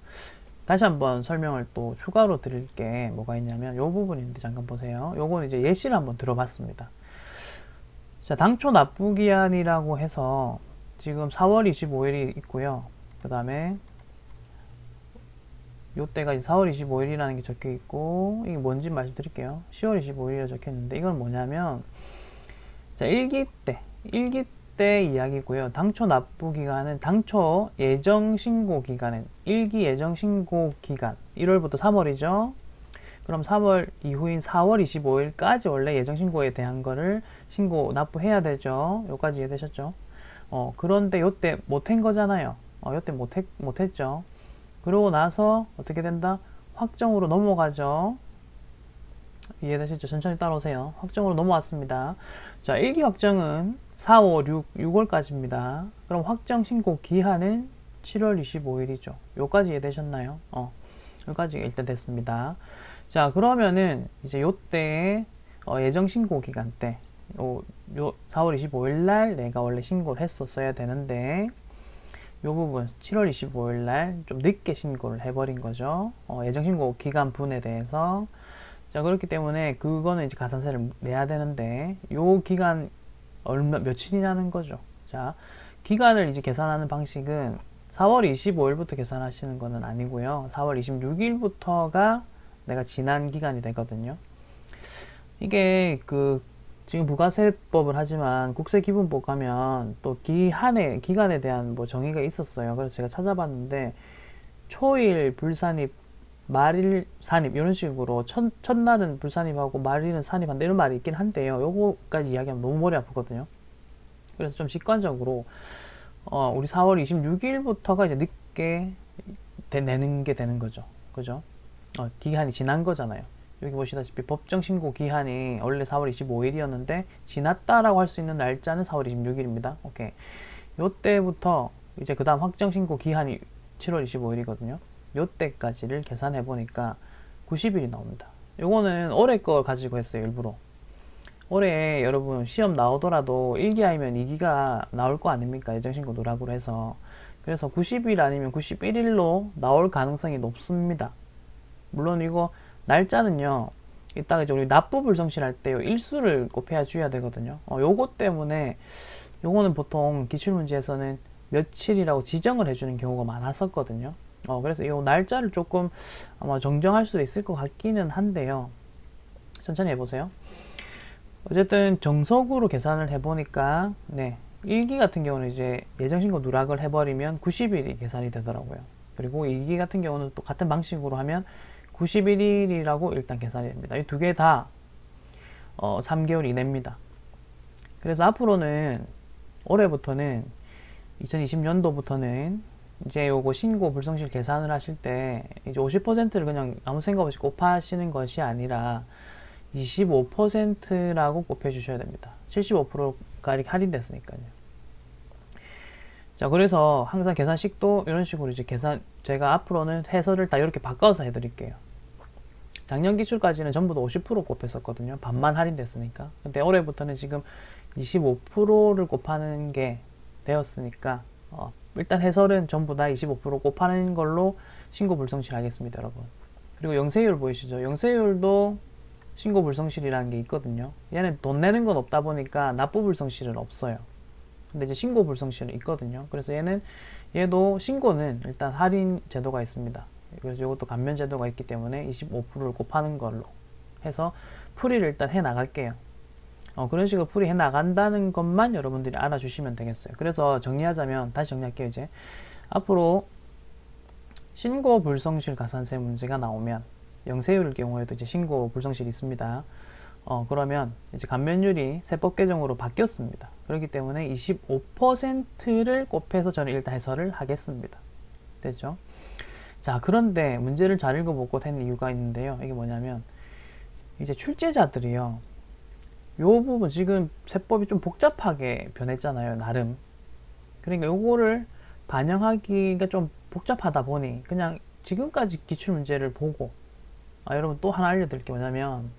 다시 한번 설명을 또 추가로 드릴 게 뭐가 있냐면, 요 부분인데 잠깐 보세요. 요거는 이제 예시를 한번 들어봤습니다. 자, 당초 납부기한이라고 해서 지금 4월 25일이 있고요. 그 다음에 요때가 이제 4월 25일이라는 게 적혀 있고, 이게 뭔지 말씀드릴게요. 10월 25일이라 적혀 있는데, 이건 뭐냐면, 자, 일기 때 이야기고요. 당초 납부 기간은 당초 예정 신고 기간은 일기 예정 신고 기간 1월부터 3월이죠. 그럼 3월 이후인 4월 25일까지 원래 예정 신고에 대한 거를 납부해야 되죠. 여기까지 이해되셨죠? 그런데 요때 못한 거잖아요. 요때 못했죠. 그러고 나서 어떻게 된다? 확정으로 넘어가죠. 이해되시죠? 천천히 따라오세요. 확정으로 넘어왔습니다. 자, 일기 확정은 4, 5, 6월까지입니다. 그럼 확정 신고 기한은 7월 25일이죠. 요까지 이해되셨나요? 요까지 일단 됐습니다. 자, 그러면은 이제 요때 예정 신고 기간 때 요 4월 25일 날 내가 원래 신고를 했었어야 되는데, 요 부분 7월 25일 날 좀 늦게 신고를 해버린 거죠. 예정 신고 기간 분에 대해서. 자, 그렇기 때문에 그거는 이제 가산세를 내야 되는데, 요 기간 며칠이냐는 거죠. 자, 기간을 이제 계산하는 방식은 4월 25일부터 계산하시는 거는 아니고요. 4월 26일부터가 내가 지난 기간이 되거든요. 이게 지금 부가세법을 하지만 국세기본법 가면 또 기간에 대한 뭐 정의가 있었어요. 그래서 제가 찾아봤는데, 초일 불산입, 말일 산입 이런 식으로 첫날은 불산입하고 말일은 산입한다 이런 말이 있긴 한데요. 요거까지 이야기하면 너무 머리 아프거든요. 그래서 좀 직관적으로 우리 4월 26일부터가 이제 늦게 내는 게 되는 거죠. 그죠? 기한이 지난 거잖아요. 여기 보시다시피 법정 신고 기한이 원래 4월 25일이었는데 지났다라고 할 수 있는 날짜는 4월 26일입니다. 오케이. 요때부터 이제 그 다음 확정 신고 기한이 7월 25일이거든요. 요때까지를 계산해 보니까 90일이 나옵니다. 요거는 올해 걸 가지고 했어요. 일부러. 올해 여러분 시험 나오더라도 1기 아니면 2기가 나올 거 아닙니까? 예정신고 누락으로 해서. 그래서 90일 아니면 91일로 나올 가능성이 높습니다. 물론 이거 날짜는요, 이따가 이제 우리 납부 불성실할 때요, 일수를 곱해야 줘야 되거든요. 요거 때문에 요거는 보통 기출문제에서는 며칠이라고 지정을 해주는 경우가 많았었거든요. 그래서 이 날짜를 조금 아마 정정할 수도 있을 것 같기는 한데요. 천천히 해보세요. 어쨌든 정석으로 계산을 해보니까, 네, 1기 같은 경우는 이제 예정신고 누락을 해버리면 90일이 계산이 되더라고요. 그리고 2기 같은 경우는 또 같은 방식으로 하면 91일이라고 일단 계산이 됩니다. 이 두 개 다 3개월 이내입니다. 그래서 앞으로는 올해부터는 2020년도부터는 이제 요거 신고 불성실 계산을 하실 때 이제 50%를 그냥 아무 생각 없이 곱하시는 것이 아니라 25%라고 곱해주셔야 됩니다. 75%가량 할인됐으니까요. 자, 그래서 항상 계산식도 이런 식으로 이제 제가 앞으로는 해설을 다 이렇게 바꿔서 해드릴게요. 작년 기출까지는 전부 다 50% 곱했었거든요. 반만 할인됐으니까. 근데 올해부터는 지금 25%를 곱하는 게 되었으니까, 일단 해설은 전부 다 25% 곱하는 걸로 신고 불성실 하겠습니다, 여러분. 그리고 영세율 보이시죠? 영세율도 신고 불성실이라는 게 있거든요. 얘는 돈 내는 건 없다 보니까 납부 불성실은 없어요. 근데 이제 신고 불성실은 있거든요. 그래서 얘도 신고는 일단 할인 제도가 있습니다. 그래서 이것도 감면 제도가 있기 때문에 25%를 곱하는 걸로 해서 풀이를 일단 해 나갈게요. 그런 식으로 풀이 해 나간다는 것만 여러분들이 알아주시면 되겠어요. 그래서 정리하자면, 다시 정리할게요. 이제 앞으로 신고 불성실 가산세 문제가 나오면, 영세율 경우에도 이제 신고 불성실이 있습니다. 그러면 이제 감면율이 세법 개정으로 바뀌었습니다. 그렇기 때문에 25%를 곱해서 저는 일단 해설을 하겠습니다. 됐죠? 자, 그런데 문제를 잘 읽어보고 된 이유가 있는데요. 이게 뭐냐면, 이제 출제자들이요, 요 부분 지금 세법이 좀 복잡하게 변했잖아요, 나름. 그러니까 요거를 반영하기가 좀 복잡하다 보니 그냥 지금까지 기출문제를 보고, 여러분 또 하나 알려드릴 게 뭐냐면,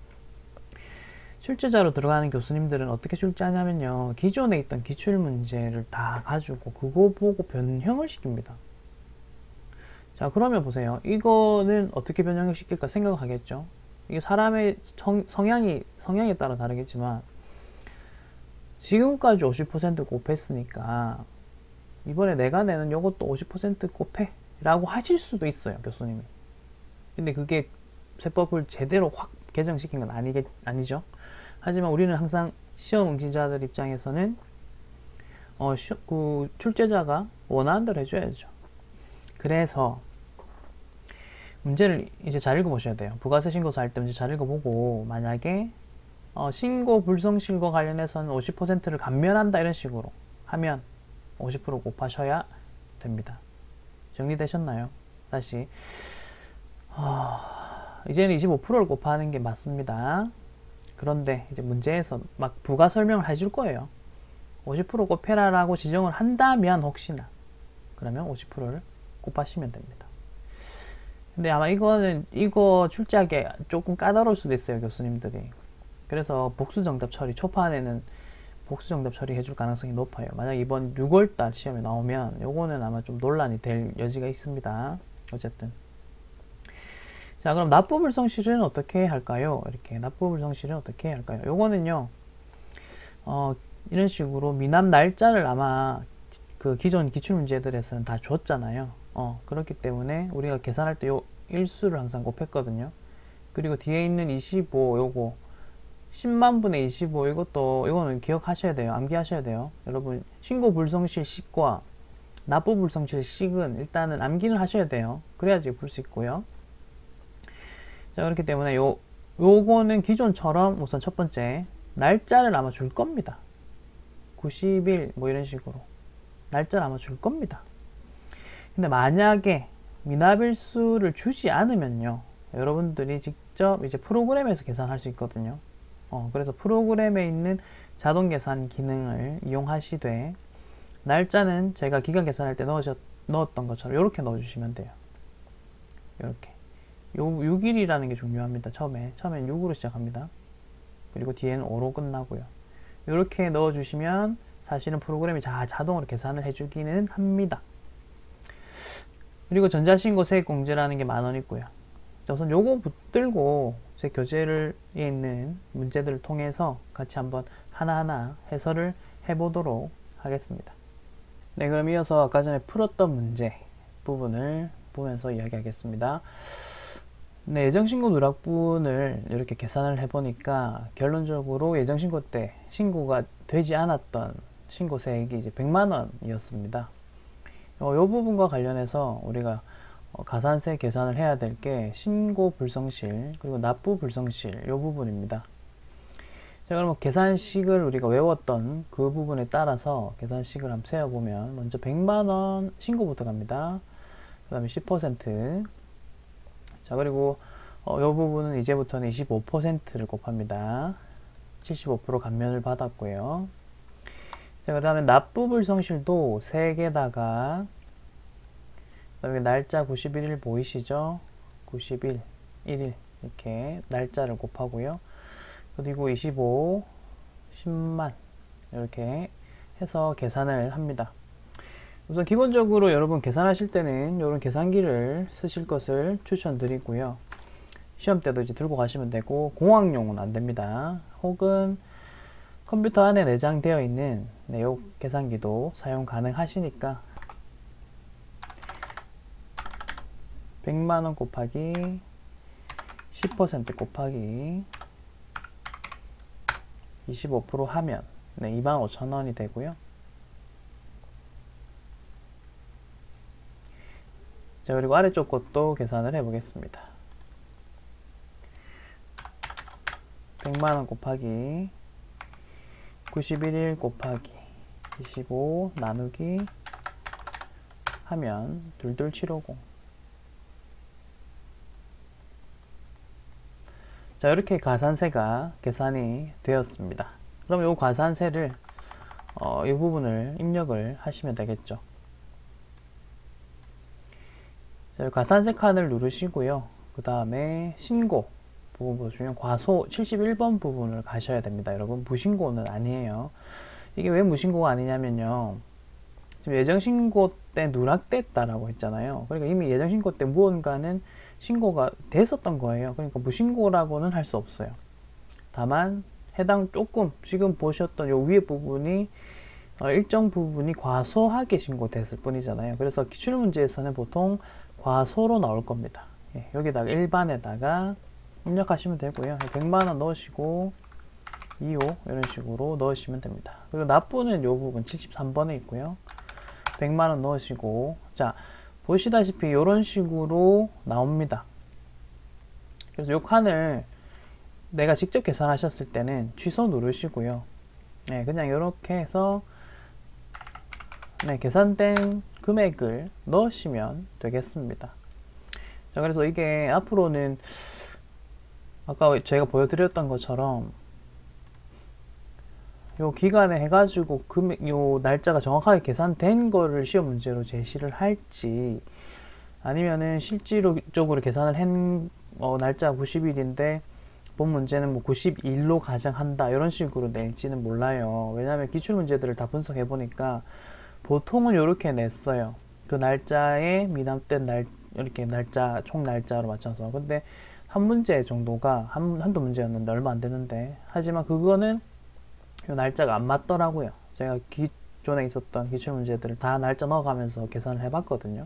출제자로 들어가는 교수님들은 어떻게 출제하냐면요, 기존에 있던 기출문제를 다 가지고 그거 보고 변형을 시킵니다. 자, 그러면 보세요. 이거는 어떻게 변형을 시킬까 생각하겠죠? 이게 사람의 성향에 따라 다르겠지만, 지금까지 50% 곱했으니까 이번에 내가 내는 요것도 50% 곱해 라고 하실 수도 있어요, 교수님이. 근데 그게 세법을 제대로 확 개정시킨 건 아니죠. 하지만 우리는 항상 시험 응시자들 입장에서는 그 출제자가 원하는 대로 해줘야죠. 그래서 문제를 이제 잘 읽어보셔야 돼요. 부가세 신고서 할 때 문제 잘 읽어보고, 만약에 신고 불성실과 관련해서는 50%를 감면한다 이런 식으로 하면 50% 곱하셔야 됩니다. 정리되셨나요? 다시 이제는 25%를 곱하는 게 맞습니다. 그런데 이제 문제에서 막 부가 설명을 해줄 거예요. 50% 곱해라라고 지정을 한다면, 혹시나 그러면 50%를 곱하시면 됩니다. 근데 아마 이거 출제하기 조금 까다로울 수도 있어요, 교수님들이. 그래서 복수정답 처리, 초판에는 복수정답 처리해줄 가능성이 높아요. 만약 이번 6월달 시험에 나오면 요거는 아마 좀 논란이 될 여지가 있습니다. 어쨌든. 자, 그럼 납부불성실은 어떻게 할까요? 이렇게 납부불성실은 어떻게 할까요? 요거는요, 이런 식으로 미납 날짜를 아마 그 기존 기출문제들에서는 다 줬잖아요. 그렇기 때문에 우리가 계산할 때 요 일수를 항상 곱했거든요. 그리고 뒤에 있는 25, 요거 10만 분의 25, 이거는 기억하셔야 돼요. 암기하셔야 돼요. 여러분, 신고 불성실 식과 납부 불성실 식은 일단은 암기를 하셔야 돼요. 그래야지 풀 수 있고요. 자, 그렇기 때문에 요거는 기존처럼 우선 첫 번째 날짜를 아마 줄 겁니다. 90일 뭐 이런 식으로 날짜를 아마 줄 겁니다. 근데 만약에 미납일수를 주지 않으면요, 여러분들이 직접 이제 프로그램에서 계산할 수 있거든요. 그래서 프로그램에 있는 자동 계산 기능을 이용하시되, 날짜는 제가 기간 계산할 때 넣었던 것처럼 이렇게 넣어주시면 돼요. 이렇게 6일이라는 게 중요합니다. 처음엔 6으로 시작합니다. 그리고 뒤에는 5로 끝나고요. 이렇게 넣어주시면 사실은 프로그램이 자동으로 계산을 해주기는 합니다. 그리고 전자신고 세액공제라는 게 10,000원 있고요. 우선 요거 붙들고 제 교재에 있는 문제들을 통해서 같이 한번 하나하나 해설을 해보도록 하겠습니다. 네, 그럼 이어서 아까 전에 풀었던 문제 부분을 보면서 이야기하겠습니다. 네, 예정신고 누락분을 이렇게 계산을 해보니까 결론적으로 예정신고 때 신고가 되지 않았던 신고세액이 이제 100만 원이었습니다. 이 부분과 관련해서 우리가 가산세 계산을 해야 될 게 신고 불성실 그리고 납부 불성실 이 부분입니다. 자, 그럼 계산식을 우리가 외웠던 그 부분에 따라서 계산식을 한번 세어보면 먼저 100만원 신고부터 갑니다. 그 다음에 10%. 자, 그리고 이 부분은 이제부터는 25%를 곱합니다. 75% 감면을 받았고요. 자, 그 다음에 납부 불성실도 3개다가 여기 날짜 91일 보이시죠? 91, 1일 이렇게 날짜를 곱하고요. 그리고 25, 10만 이렇게 해서 계산을 합니다. 우선 기본적으로 여러분 계산하실 때는 이런 계산기를 쓰실 것을 추천드리고요. 시험 때도 이제 들고 가시면 되고 공학용은 안 됩니다. 혹은 컴퓨터 안에 내장되어 있는 이 계산기도 사용 가능하시니까 100만원 곱하기 10% 곱하기 25% 하면 25,000원이 되고요. 자, 그리고 아래쪽 것도 계산을 해 보겠습니다. 100만원 곱하기 91일 곱하기 25 나누기 하면 22750. 자, 이렇게 가산세가 계산이 되었습니다. 그럼 이 가산세를 이 부분을 입력을 하시면 되겠죠. 자, 가산세 칸을 누르시고요. 그 다음에 신고 부분 보시면 과소 71번 부분을 가셔야 됩니다. 여러분, 무신고는 아니에요. 이게 왜 무신고가 아니냐면요, 지금 예정신고 때 누락됐다라고 했잖아요. 그러니까 이미 예정신고 때 무언가는 신고가 됐었던 거예요. 그러니까 무신고라고는 할 수 없어요. 다만 해당 조금 지금 보셨던 요 위에 부분이 일정 부분이 과소하게 신고됐을 뿐이잖아요. 그래서 기출문제에서는 보통 과소로 나올 겁니다. 예, 여기다가 일반에다가 입력하시면 되고요. 100만원 넣으시고 2호 이런 식으로 넣으시면 됩니다. 그리고 납부는 요 부분 73번에 있고요. 100만원 넣으시고, 자, 보시다시피 이런 식으로 나옵니다. 그래서 이 칸을 내가 직접 계산하셨을 때는 취소 누르시고요. 네, 그냥 이렇게 해서 계산된 금액을 넣으시면 되겠습니다. 자, 그래서 이게 앞으로는 아까 제가 보여드렸던 것처럼 요 기간에 해가지고 요 날짜가 정확하게 계산된 거를 시험 문제로 제시를 할지, 아니면은 실질적으로 계산을 한 날짜 90일인데 본 문제는 뭐 92일로 가정한다 이런 식으로 낼지는 몰라요. 왜냐하면 기출 문제들을 다 분석해 보니까 보통은 이렇게 냈어요. 그 날짜에 미납된 이렇게 날짜 총 날짜로 맞춰서. 근데 한 문제 정도가 한두 문제였는데 얼마 안 되는데, 하지만 그거는 이 날짜가 안 맞더라고요. 제가 기존에 있었던 기출 문제들을 다 날짜 넣어가면서 계산을 해봤거든요.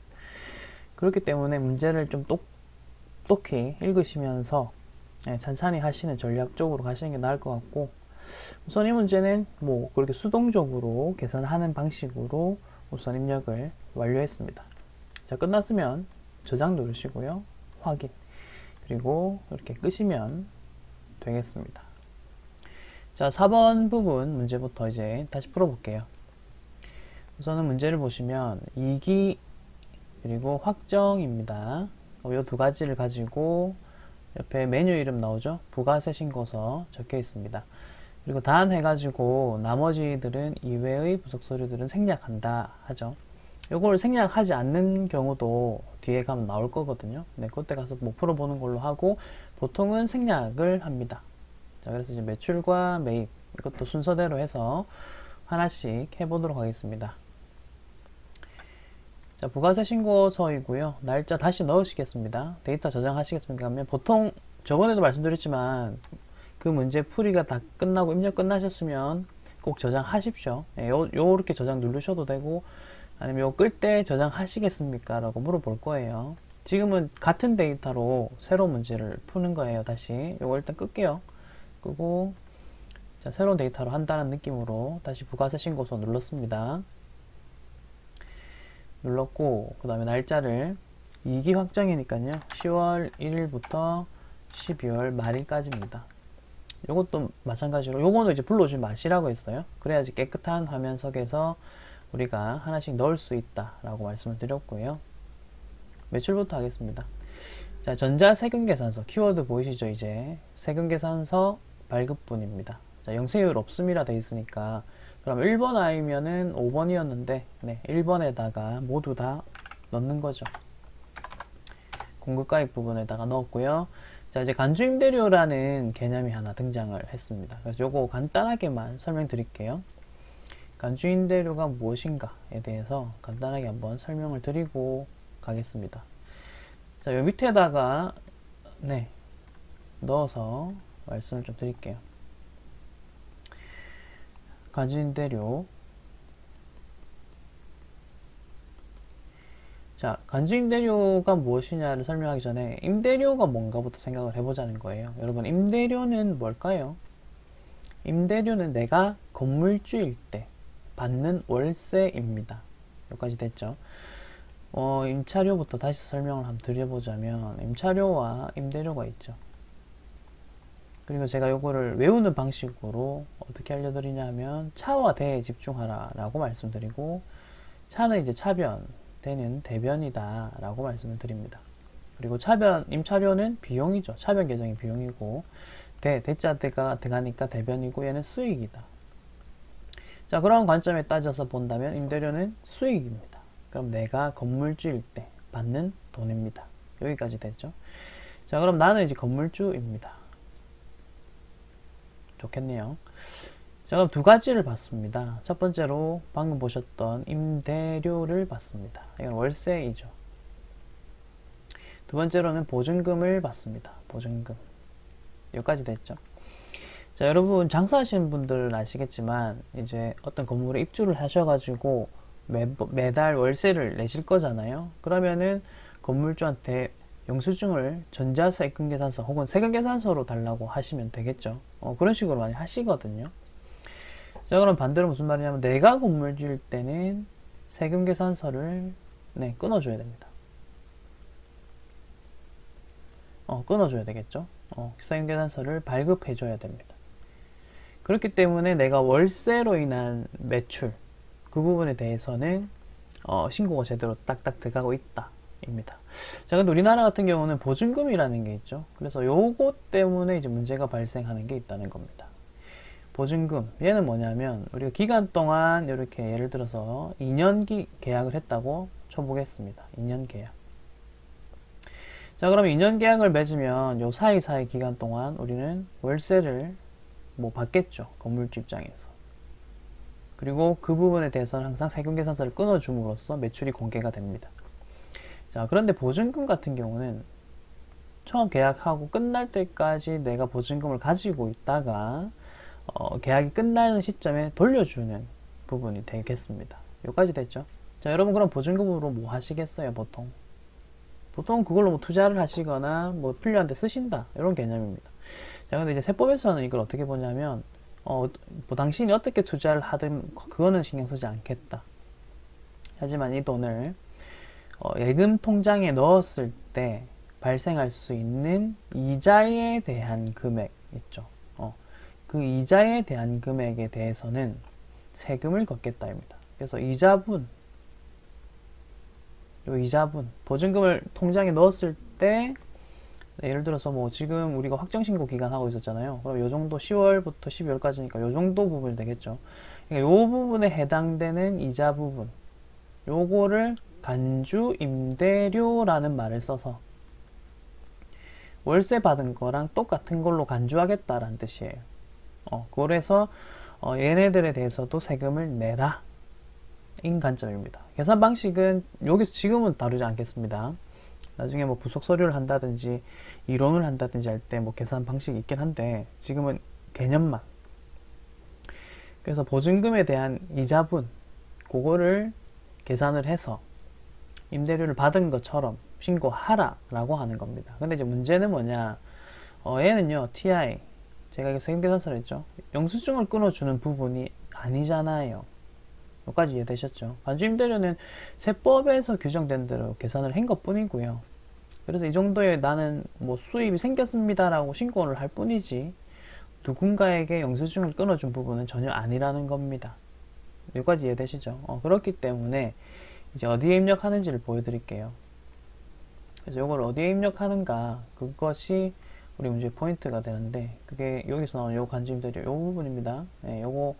그렇기 때문에 문제를 좀 똑똑히 읽으시면서 천천히 하시는 전략적으로 가시는 게 나을 것 같고, 우선 이 문제는 뭐 그렇게 수동적으로 계산하는 방식으로 우선 입력을 완료했습니다. 자, 끝났으면 저장 누르시고요. 확인. 그리고 이렇게 끄시면 되겠습니다. 자, 4번 부분 문제부터 이제 다시 풀어볼게요. 우선은 문제를 보시면 2기 그리고 확정입니다. 이 두 가지를 가지고 옆에 메뉴 이름 나오죠? 부가세 신고서 적혀 있습니다. 그리고 단 해가지고 나머지들은 이외의 부속 서류들은 생략한다 하죠. 요걸 생략하지 않는 경우도 뒤에 가면 나올 거거든요. 네, 그때 가서 뭐 풀어보는 걸로 하고, 보통은 생략을 합니다. 자, 그래서 이제 매출과 매입, 이것도 순서대로 해서 하나씩 해보도록 하겠습니다. 자, 부가세 신고서이고요. 날짜 다시 넣으시겠습니다. 데이터 저장하시겠습니까? 하면 보통 저번에도 말씀드렸지만 그 문제 풀이가 다 끝나고 입력 끝나셨으면 꼭 저장하십시오. 요렇게 저장 누르셔도 되고, 아니면 이거 끌 때 저장하시겠습니까? 라고 물어볼 거예요. 지금은 같은 데이터로 새로운 문제를 푸는 거예요. 다시 이거 일단 끌게요. 끄고 자, 새로운 데이터로 한다는 느낌으로 다시 부가세 신고서 눌렀습니다. 눌렀고 그 다음에 날짜를 2기 확정이니까요. 10월 1일부터 12월 말일까지입니다. 요것도 마찬가지로 요거는 이제 불러주지 마시라고 했어요. 그래야지 깨끗한 화면 속에서 우리가 하나씩 넣을 수 있다 라고 말씀을 드렸고요. 매출부터 하겠습니다. 자, 전자세금계산서 키워드 보이시죠? 이제 세금계산서 발급분입니다. 자, 영세율 없음이라 돼 있으니까 그럼 1번 아이면은 5번이었는데 네, 1번에다가 모두 다 넣는 거죠. 공급가입 부분에다가 넣었고요. 자, 이제 간주임대료라는 개념이 하나 등장을 했습니다. 그래서 요거 간단하게만 설명드릴게요. 간주임대료가 무엇인가에 대해서 간단하게 한번 설명을 드리고 가겠습니다. 자, 요 밑에다가 네, 넣어서 말씀을 좀 드릴게요. 간주임대료. 자, 간주임대료가 무엇이냐를 설명하기 전에 임대료가 뭔가부터 생각을 해보자는 거예요. 여러분, 임대료는 뭘까요? 임대료는 내가 건물주일 때 받는 월세입니다. 여기까지 됐죠? 임차료부터 다시 설명을 한번 드려보자면 임차료와 임대료가 있죠. 그리고 제가 요거를 외우는 방식으로 어떻게 알려드리냐면 차와 대에 집중하라 라고 말씀드리고 차는 이제 차변, 대는 대변이다 라고 말씀을 드립니다. 그리고 임차료는 비용이죠. 차변 계정이 비용이고 대자 들어가니까 대변이고 얘는 수익이다. 자, 그런 관점에 따져서 본다면 임대료는 수익입니다. 그럼 내가 건물주일 때 받는 돈입니다. 여기까지 됐죠. 자, 그럼 나는 이제 건물주입니다. 좋겠네요. 자, 그럼 두 가지를 받습니다. 첫 번째로 방금 보셨던 임대료를 받습니다. 이건 월세이죠. 두 번째로는 보증금을 받습니다. 보증금. 여기까지 됐죠. 자, 여러분 장사하시는 분들은 아시겠지만 이제 어떤 건물에 입주를 하셔가지고 매달 월세를 내실 거잖아요. 그러면은 건물주한테 영수증을 전자세금계산서 혹은 세금계산서로 달라고 하시면 되겠죠. 그런 식으로 많이 하시거든요. 자, 그럼 반대로 무슨 말이냐면 내가 건물주일 때는 세금계산서를 네, 끊어줘야 됩니다. 끊어줘야 되겠죠. 세금계산서를 발급해줘야 됩니다. 그렇기 때문에 내가 월세로 인한 매출 그 부분에 대해서는 신고가 제대로 딱딱 들어가고 있다 입니다. 자, 근데 우리나라 같은 경우는 보증금이라는 게 있죠. 그래서 요것 때문에 이제 문제가 발생하는 게 있다는 겁니다. 보증금, 얘는 뭐냐면 우리가 기간 동안 이렇게 예를 들어서 2년 계약을 했다고 쳐보겠습니다. 2년 계약. 자, 그럼 2년 계약을 맺으면 요 사이사이 기간 동안 우리는 월세를 뭐 받겠죠. 건물주 입장에서. 그리고 그 부분에 대해서는 항상 세금계산서를 끊어줌으로써 매출이 공개가 됩니다. 자, 그런데 보증금 같은 경우는 처음 계약하고 끝날 때까지 내가 보증금을 가지고 있다가 계약이 끝나는 시점에 돌려주는 부분이 되겠습니다. 여기까지 됐죠? 자, 여러분 그럼 보증금으로 뭐 하시겠어요? 보통 그걸로 뭐 투자를 하시거나 뭐 필요한 데 쓰신다 이런 개념입니다. 자, 근데 이제 세법에서는 이걸 어떻게 보냐면 뭐 당신이 어떻게 투자를 하든 그거는 신경 쓰지 않겠다. 하지만 이 돈을 예금 통장에 넣었을 때 발생할 수 있는 이자에 대한 금액 있죠. 그 이자에 대한 금액에 대해서는 세금을 걷겠다입니다. 그래서 이자분, 보증금을 통장에 넣었을 때 예를 들어서 뭐 지금 우리가 확정신고 기간 하고 있었잖아요. 그럼 요 정도 10월부터 12월까지니까 요 정도 부분이 되겠죠. 그러니까 요 부분에 해당되는 이자 부분, 요거를 간주임대료라는 말을 써서 월세 받은 거랑 똑같은 걸로 간주하겠다라는 뜻이에요. 그래서 얘네들에 대해서도 세금을 내라 인 관점입니다. 계산 방식은 여기서 지금은 다루지 않겠습니다. 나중에 뭐 부속 서류를 한다든지 이론을 한다든지 할 때 뭐 계산 방식이 있긴 한데 지금은 개념만. 그래서 보증금에 대한 이자분 그거를 계산을 해서 임대료를 받은 것처럼 신고하라 라고 하는 겁니다. 근데 이제 문제는 뭐냐, 얘는요 TI, 제가 이거 세금계산서를 했죠, 영수증을 끊어주는 부분이 아니잖아요. 여기까지 이해되셨죠? 간주임대료는 세법에서 규정된 대로 계산을 한 것 뿐이고요. 그래서 이 정도의 나는 뭐 수입이 생겼습니다 라고 신고를 할 뿐이지 누군가에게 영수증을 끊어준 부분은 전혀 아니라는 겁니다. 여기까지 이해되시죠? 그렇기 때문에 이제 어디에 입력하는지를 보여드릴게요. 그래서 이걸 어디에 입력하는가, 그것이 우리 문제의 포인트가 되는데, 그게 여기서 나오는 요 간주임대료 요 부분입니다. 네, 요거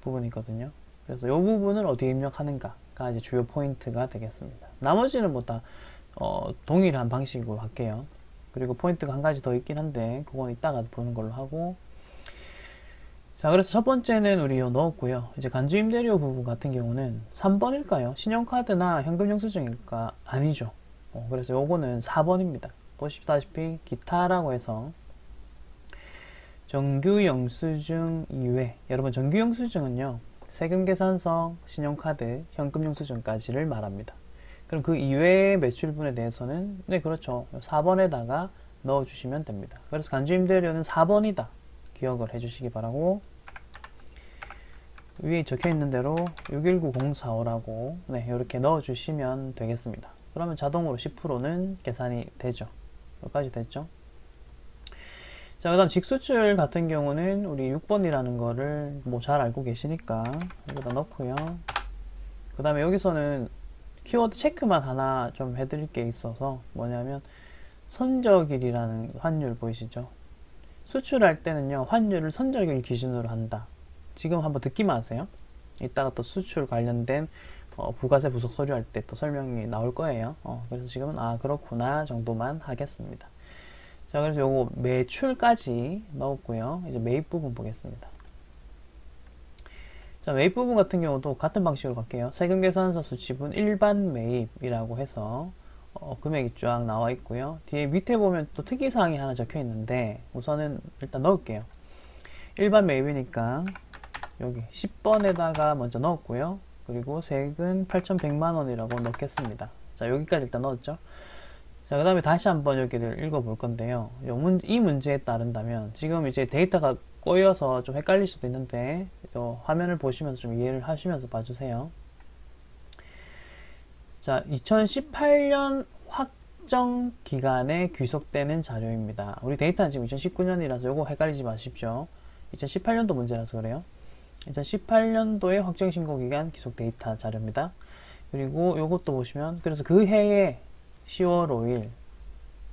부분이거든요. 그래서 요 부분을 어디에 입력하는가가 이제 주요 포인트가 되겠습니다. 나머지는 뭐 다 동일한 방식으로 할게요. 그리고 포인트가 한 가지 더 있긴 한데 그건 이따가 보는 걸로 하고, 자, 그래서 첫 번째는 우리 요 넣었고요. 이제 간주임대료 부분 같은 경우는 3번일까요? 신용카드나 현금영수증일까? 아니죠. 그래서 요거는 4번입니다. 보시다시피 기타라고 해서 정규영수증 이외, 여러분 정규영수증은요 세금계산서, 신용카드, 현금영수증까지를 말합니다. 그럼 그 이외의 매출분에 대해서는 네 그렇죠, 4번에다가 넣어주시면 됩니다. 그래서 간주임대료는 4번이다 기억을 해주시기 바라고, 위에 적혀있는 대로 619045라고 네 이렇게 넣어주시면 되겠습니다. 그러면 자동으로 10%는 계산이 되죠. 여기까지 됐죠? 자, 그 다음 직수출 같은 경우는 우리 6번이라는 거를 뭐 잘 알고 계시니까 여기다 넣고요. 그 다음에 여기서는 키워드 체크만 하나 좀 해드릴 게 있어서, 뭐냐면 선적일이라는 환율 보이시죠? 수출할 때는요 환율을 선적일 기준으로 한다. 지금 한번 듣기만 하세요. 이따가 또 수출 관련된 부가세 부속 서류 할 때 또 설명이 나올 거예요. 그래서 지금은 아 그렇구나 정도만 하겠습니다. 자, 그래서 요거 매출까지 넣었고요. 이제 매입 부분 보겠습니다. 자, 매입 부분 같은 경우도 같은 방식으로 갈게요. 세금계산서 수치분 일반 매입이라고 해서 금액이 쫙 나와 있고요. 뒤에 밑에 보면 또 특이사항이 하나 적혀 있는데 우선은 일단 넣을게요. 일반 매입이니까 여기 10번에다가 먼저 넣었고요. 그리고 세금 8,100만원이라고 넣겠습니다. 자, 여기까지 일단 넣었죠. 자, 그 다음에 다시 한번 여기를 읽어 볼 건데요. 이 문제에 따른다면, 지금 이제 데이터가 꼬여서 좀 헷갈릴 수도 있는데 화면을 보시면서 좀 이해를 하시면서 봐주세요. 자, 2018년 확정 기간에 귀속되는 자료입니다. 우리 데이터는 지금 2019년이라서 요거 헷갈리지 마십시오. 2018년도 문제라서 그래요. 2018년도의 확정신고기간 귀속 데이터 자료입니다. 그리고 요것도 보시면, 그래서 그 해에 10월 5일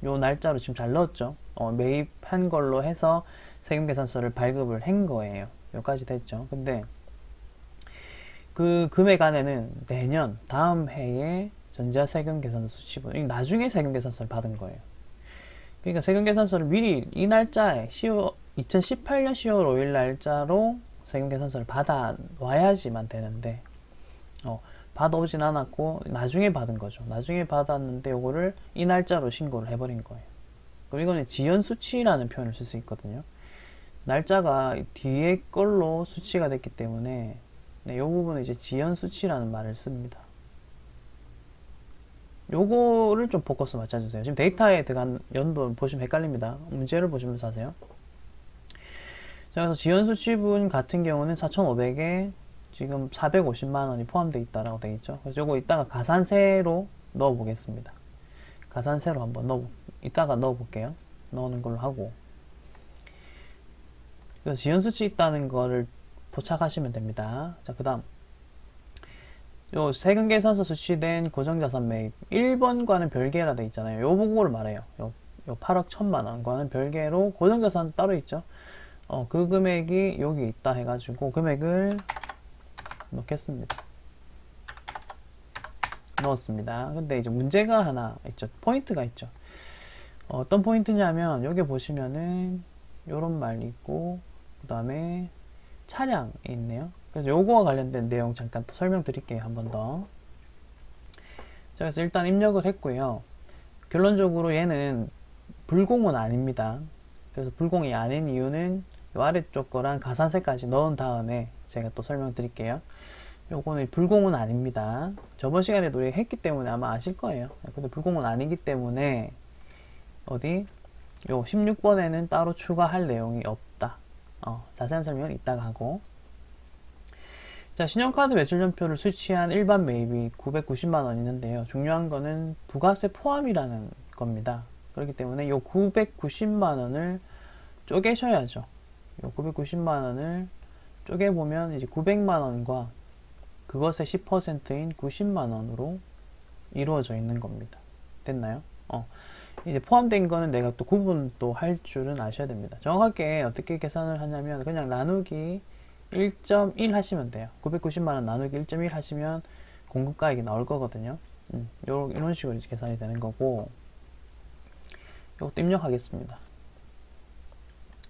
요 날짜로 지금 잘 넣었죠. 매입한 걸로 해서 세금계산서를 발급을 한 거예요. 여기까지 됐죠. 근데 그 금액 안에는 내년 다음 해에 전자세금계산서 수치분, 나중에 세금계산서를 받은 거예요. 그러니까 세금계산서를 미리 이 날짜에 2018년 10월 5일 날짜로 세금계산서를 받아와야지만 되는데 받아오진 않았고 나중에 받은 거죠. 나중에 받았는데 요거를 이 날짜로 신고를 해버린 거예요. 그럼 이거는 지연수치라는 표현을 쓸 수 있거든요. 날짜가 뒤에 걸로 수치가 됐기 때문에 네, 요 부분은 이제 지연수치라는 말을 씁니다. 요거를 좀 포커스 맞춰주세요. 지금 데이터에 들어간 연도 보시면 헷갈립니다. 문제를 보시면서 하세요. 자, 그래서 지연수치분 같은 경우는 4,500에 지금 450만원이 포함되어 있다라고 되어 있죠. 그래서 요거 이따가 가산세로 넣어 보겠습니다. 가산세로 한번 이따가 넣어 볼게요. 넣는 걸로 하고, 그래서 지연수치 있다는 거를 포착하시면 됩니다. 자, 그 다음 요 세금계산서 수치된 고정자산 매입 1번과는 별개라 되어 있잖아요. 요 부분을 말해요. 요 8억 1천만원과는 별개로 고정자산 따로 있죠. 그 금액이 여기 있다 해가지고 금액을 넣겠습니다. 넣었습니다. 근데 이제 문제가 하나 있죠. 포인트가 있죠. 어떤 포인트냐면 여기 보시면은 요런 말이 있고 그 다음에 차량이 있네요. 그래서 요거와 관련된 내용 잠깐 또 설명드릴게요. 한 번 더. 자, 그래서 일단 입력을 했고요. 결론적으로 얘는 불공은 아닙니다. 그래서 불공이 아닌 이유는 요 아래쪽 거랑 가산세까지 넣은 다음에 제가 또 설명드릴게요. 요거는 불공은 아닙니다. 저번 시간에도 우리 했기 때문에 아마 아실 거예요. 근데 불공은 아니기 때문에 어디 요 16번에는 따로 추가할 내용이 없다. 자세한 설명은 이따가 하고. 자, 신용카드 매출점표를 수취한 일반 매입이 990만원 있는데요. 중요한 거는 부가세 포함이라는 겁니다. 그렇기 때문에 요 990만원을 쪼개셔야죠. 요 990만원을 쪼개보면 이제 900만원과 그것의 10%인 90만원으로 이루어져 있는 겁니다. 됐나요? 이제 포함된 거는 내가 또 구분 또 할 줄은 아셔야 됩니다. 정확하게 어떻게 계산을 하냐면 그냥 나누기 1.1 하시면 돼요. 990만원 나누기 1.1 하시면 공급가액이 나올 거거든요. 이런 식으로 이제 계산이 되는 거고, 이것도 입력하겠습니다.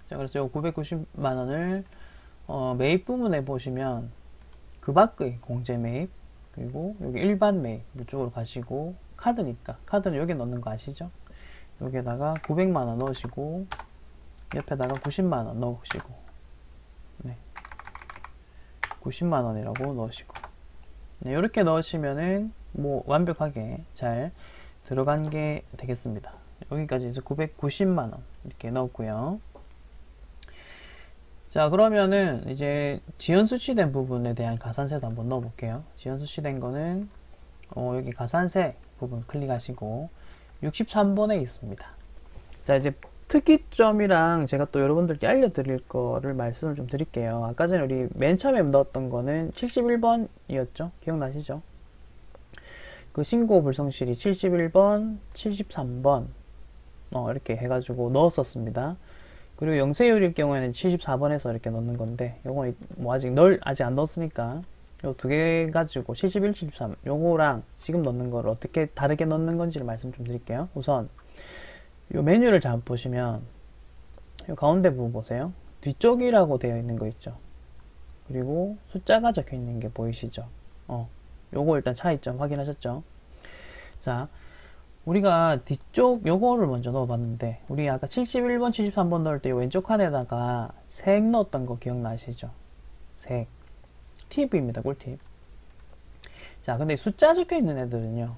자, 그래서 요 990만원을 매입 부분에 보시면 그 밖의 공제 매입, 그리고 여기 일반 매입 이쪽으로 가시고, 카드니까 카드는 여기 넣는 거 아시죠? 여기에다가 900만원 넣으시고 옆에다가 90만원 넣으시고, 네, 90만원이라고 넣으시고, 네, 이렇게 넣으시면은 뭐 완벽하게 잘 들어간 게 되겠습니다. 여기까지 이제 990만원 이렇게 넣었고요. 자, 그러면은 이제 지연 수취된 부분에 대한 가산세도 한번 넣어 볼게요. 지연 수취된 거는 여기 가산세 부분 클릭하시고 63번에 있습니다. 자, 이제 특이점이랑 제가 또 여러분들께 알려드릴 거를 말씀을 좀 드릴게요. 아까 전에 우리 맨 처음에 넣었던 거는 71번이었죠? 기억나시죠? 그 신고 불성실이 71번, 73번 이렇게 해가지고 넣었었습니다. 그리고 영세율일 경우에는 74번에서 이렇게 넣는 건데, 요거는 뭐 아직 안 넣었으니까 요 두 개 가지고 71, 73 요거랑 지금 넣는 거를 어떻게 다르게 넣는 건지를 말씀 좀 드릴게요. 우선 요 메뉴를 잘 보시면 요 가운데 부분 보세요. 뒤쪽이라고 되어 있는 거 있죠. 그리고 숫자가 적혀 있는 게 보이시죠? 요거 일단 차이점 확인하셨죠? 자, 우리가 뒤쪽 요거를 먼저 넣어봤는데, 우리 아까 71번, 73번 넣을 때 왼쪽 칸에다가 색 넣었던 거 기억나시죠? 색. 팁입니다. 꿀팁. 자, 근데 숫자 적혀 있는 애들은요,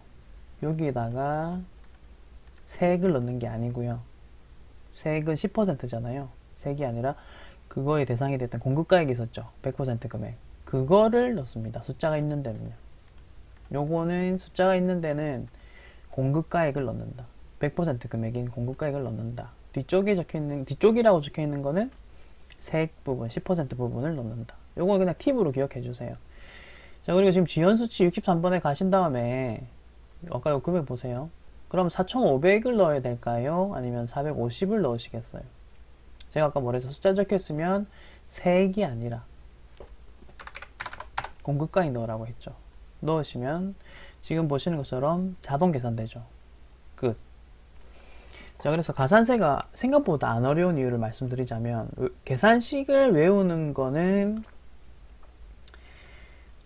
여기에다가 색을 넣는 게 아니고요. 색은 10%잖아요. 색이 아니라 그거의 대상이 됐던 공급가액이 있었죠. 100% 금액. 그거를 넣습니다. 숫자가 있는 데는요. 요거는 숫자가 있는 데는 공급가액을 넣는다. 100% 금액인 공급가액을 넣는다. 뒤쪽이라고 적혀 있는 거는 색 부분, 10% 부분을 넣는다. 요거 그냥 팁으로 기억해 주세요. 자, 그리고 지금 지연수치 63번에 가신 다음에 아까 요 금액 보세요. 그럼 4,500을 넣어야 될까요? 아니면 450을 넣으시겠어요? 제가 아까 뭐래서 숫자 적혀 있으면 색이 아니라 공급가액 넣으라고 했죠. 넣으시면 지금 보시는 것처럼 자동 계산되죠. 끝. 자, 그래서 가산세가 생각보다 안 어려운 이유를 말씀드리자면, 계산식을 외우는 거는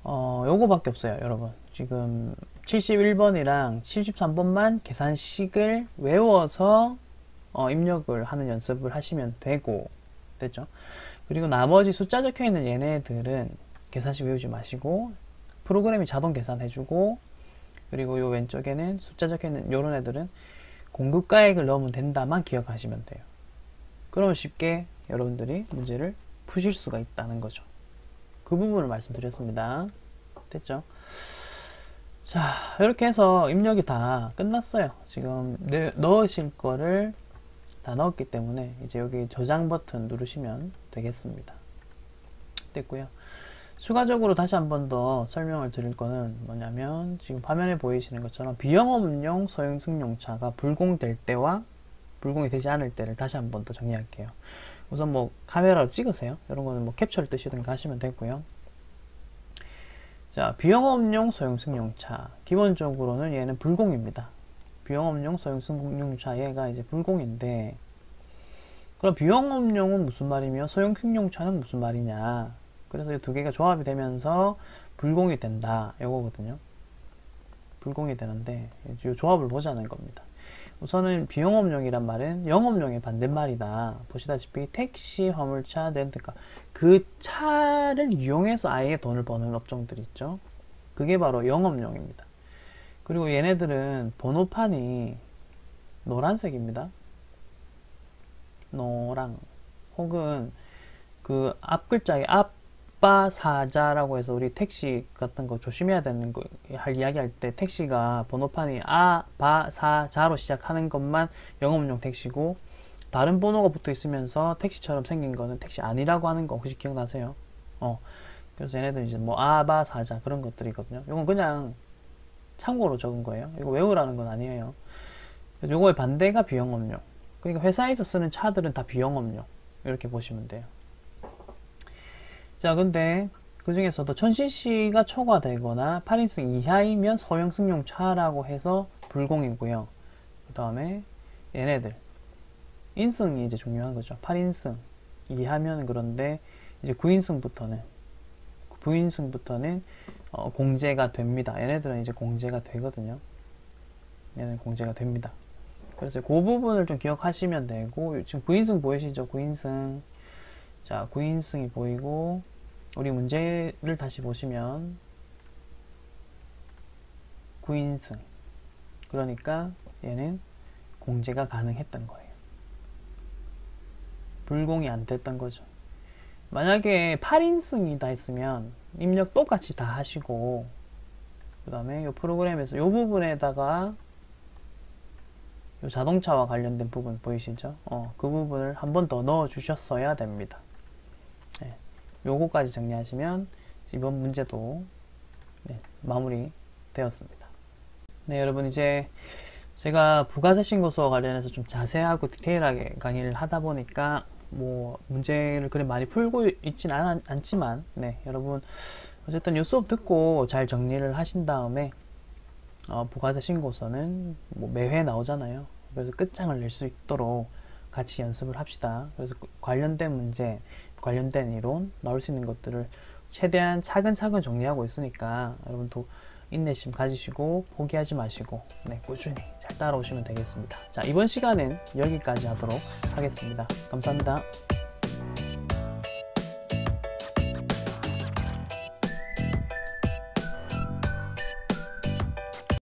요거밖에 없어요, 여러분. 지금 71번이랑 73번만 계산식을 외워서 입력을 하는 연습을 하시면 되고, 됐죠? 그리고 나머지 숫자 적혀 있는 얘네들은 계산식 외우지 마시고 프로그램이 자동 계산해주고, 그리고 요 왼쪽에는 숫자 적혀있는 요런 애들은 공급가액을 넣으면 된다만 기억하시면 돼요. 그러면 쉽게 여러분들이 문제를 푸실 수가 있다는 거죠. 그 부분을 말씀드렸습니다. 됐죠? 자, 이렇게 해서 입력이 다 끝났어요. 지금 넣으실 거를 다 넣었기 때문에 이제 여기 저장 버튼 누르시면 되겠습니다. 됐고요. 추가적으로 다시 한 번 더 설명을 드릴 거는 뭐냐면, 지금 화면에 보이시는 것처럼 비영업용 소형 승용차가 불공될 때와 불공이 되지 않을 때를 다시 한 번 더 정리할게요. 우선 뭐 카메라로 찍으세요. 이런 거는 뭐 캡처를 뜨시든가 하시면 되고요. 자, 비영업용 소형 승용차 기본적으로는 얘는 불공입니다. 비영업용 소형 승용차 얘가 이제 불공인데, 그럼 비영업용은 무슨 말이며 소형 승용차는 무슨 말이냐? 그래서 이 두 개가 조합이 되면서 불공이 된다, 이거거든요. 불공이 되는데 이 조합을 보자는 겁니다. 우선은 비영업용이란 말은 영업용의 반대말이다. 보시다시피 택시, 화물차, 렌트카, 그 차를 이용해서 아예 돈을 버는 업종들이 있죠. 그게 바로 영업용입니다. 그리고 얘네들은 번호판이 노란색입니다. 노랑 혹은 그 앞 글자에 아빠 사자라고 해서 우리 택시 같은 거 조심해야 되는 거 이야기할 때 택시가 번호판이 아바 사자로 시작하는 것만 영업용 택시고 다른 번호가 붙어 있으면서 택시처럼 생긴 거는 택시 아니라고 하는 거 혹시 기억나세요? 그래서 얘네들 이제 뭐 아바 사자 그런 것들이거든요. 이건 그냥 참고로 적은 거예요. 이거 외우라는 건 아니에요. 요거의 반대가 비영업용. 그러니까 회사에서 쓰는 차들은 다 비영업용. 이렇게 보시면 돼요. 자, 근데 그 중에서도 1000cc가 초과되거나 8인승 이하이면 소형 승용차라고 해서 불공이고요. 그 다음에 얘네들. 인승이 이제 중요한 거죠. 8인승 이하면 그런데 이제 9인승부터는 공제가 됩니다. 얘네들은 이제 공제가 되거든요. 얘는 공제가 됩니다. 그래서 그 부분을 좀 기억하시면 되고, 지금 9인승 보이시죠? 9인승. 자, 9인승이 보이고, 우리 문제를 다시 보시면 9인승. 그러니까 얘는 공제가 가능했던 거예요. 불공이 안 됐던 거죠. 만약에 8인승이다 했으면 입력 똑같이 다 하시고, 그 다음에 이 프로그램에서 이 부분에다가 이 자동차와 관련된 부분 보이시죠? 그 부분을 한 번 더 넣어 주셨어야 됩니다. 네, 요거까지 정리하시면 이번 문제도 마무리 되었습니다. 네, 여러분 이제 제가 부가세 신고서와 관련해서 좀 자세하고 디테일하게 강의를 하다 보니까 뭐 문제를 그래 많이 풀고 있진 않지만 여러분 어쨌든 이 수업 듣고 잘 정리를 하신 다음에 부가세 신고서는 뭐 매회 나오잖아요. 그래서 끝장을 낼 수 있도록 같이 연습을 합시다. 그래서 관련된 문제, 관련된 이론 나올 수 있는 것들을 최대한 차근차근 정리하고 있으니까 여러분도 인내심 가지시고 포기하지 마시고 꾸준히 잘 따라오시면 되겠습니다. 자, 이번 시간은 여기까지 하도록 하겠습니다. 감사합니다.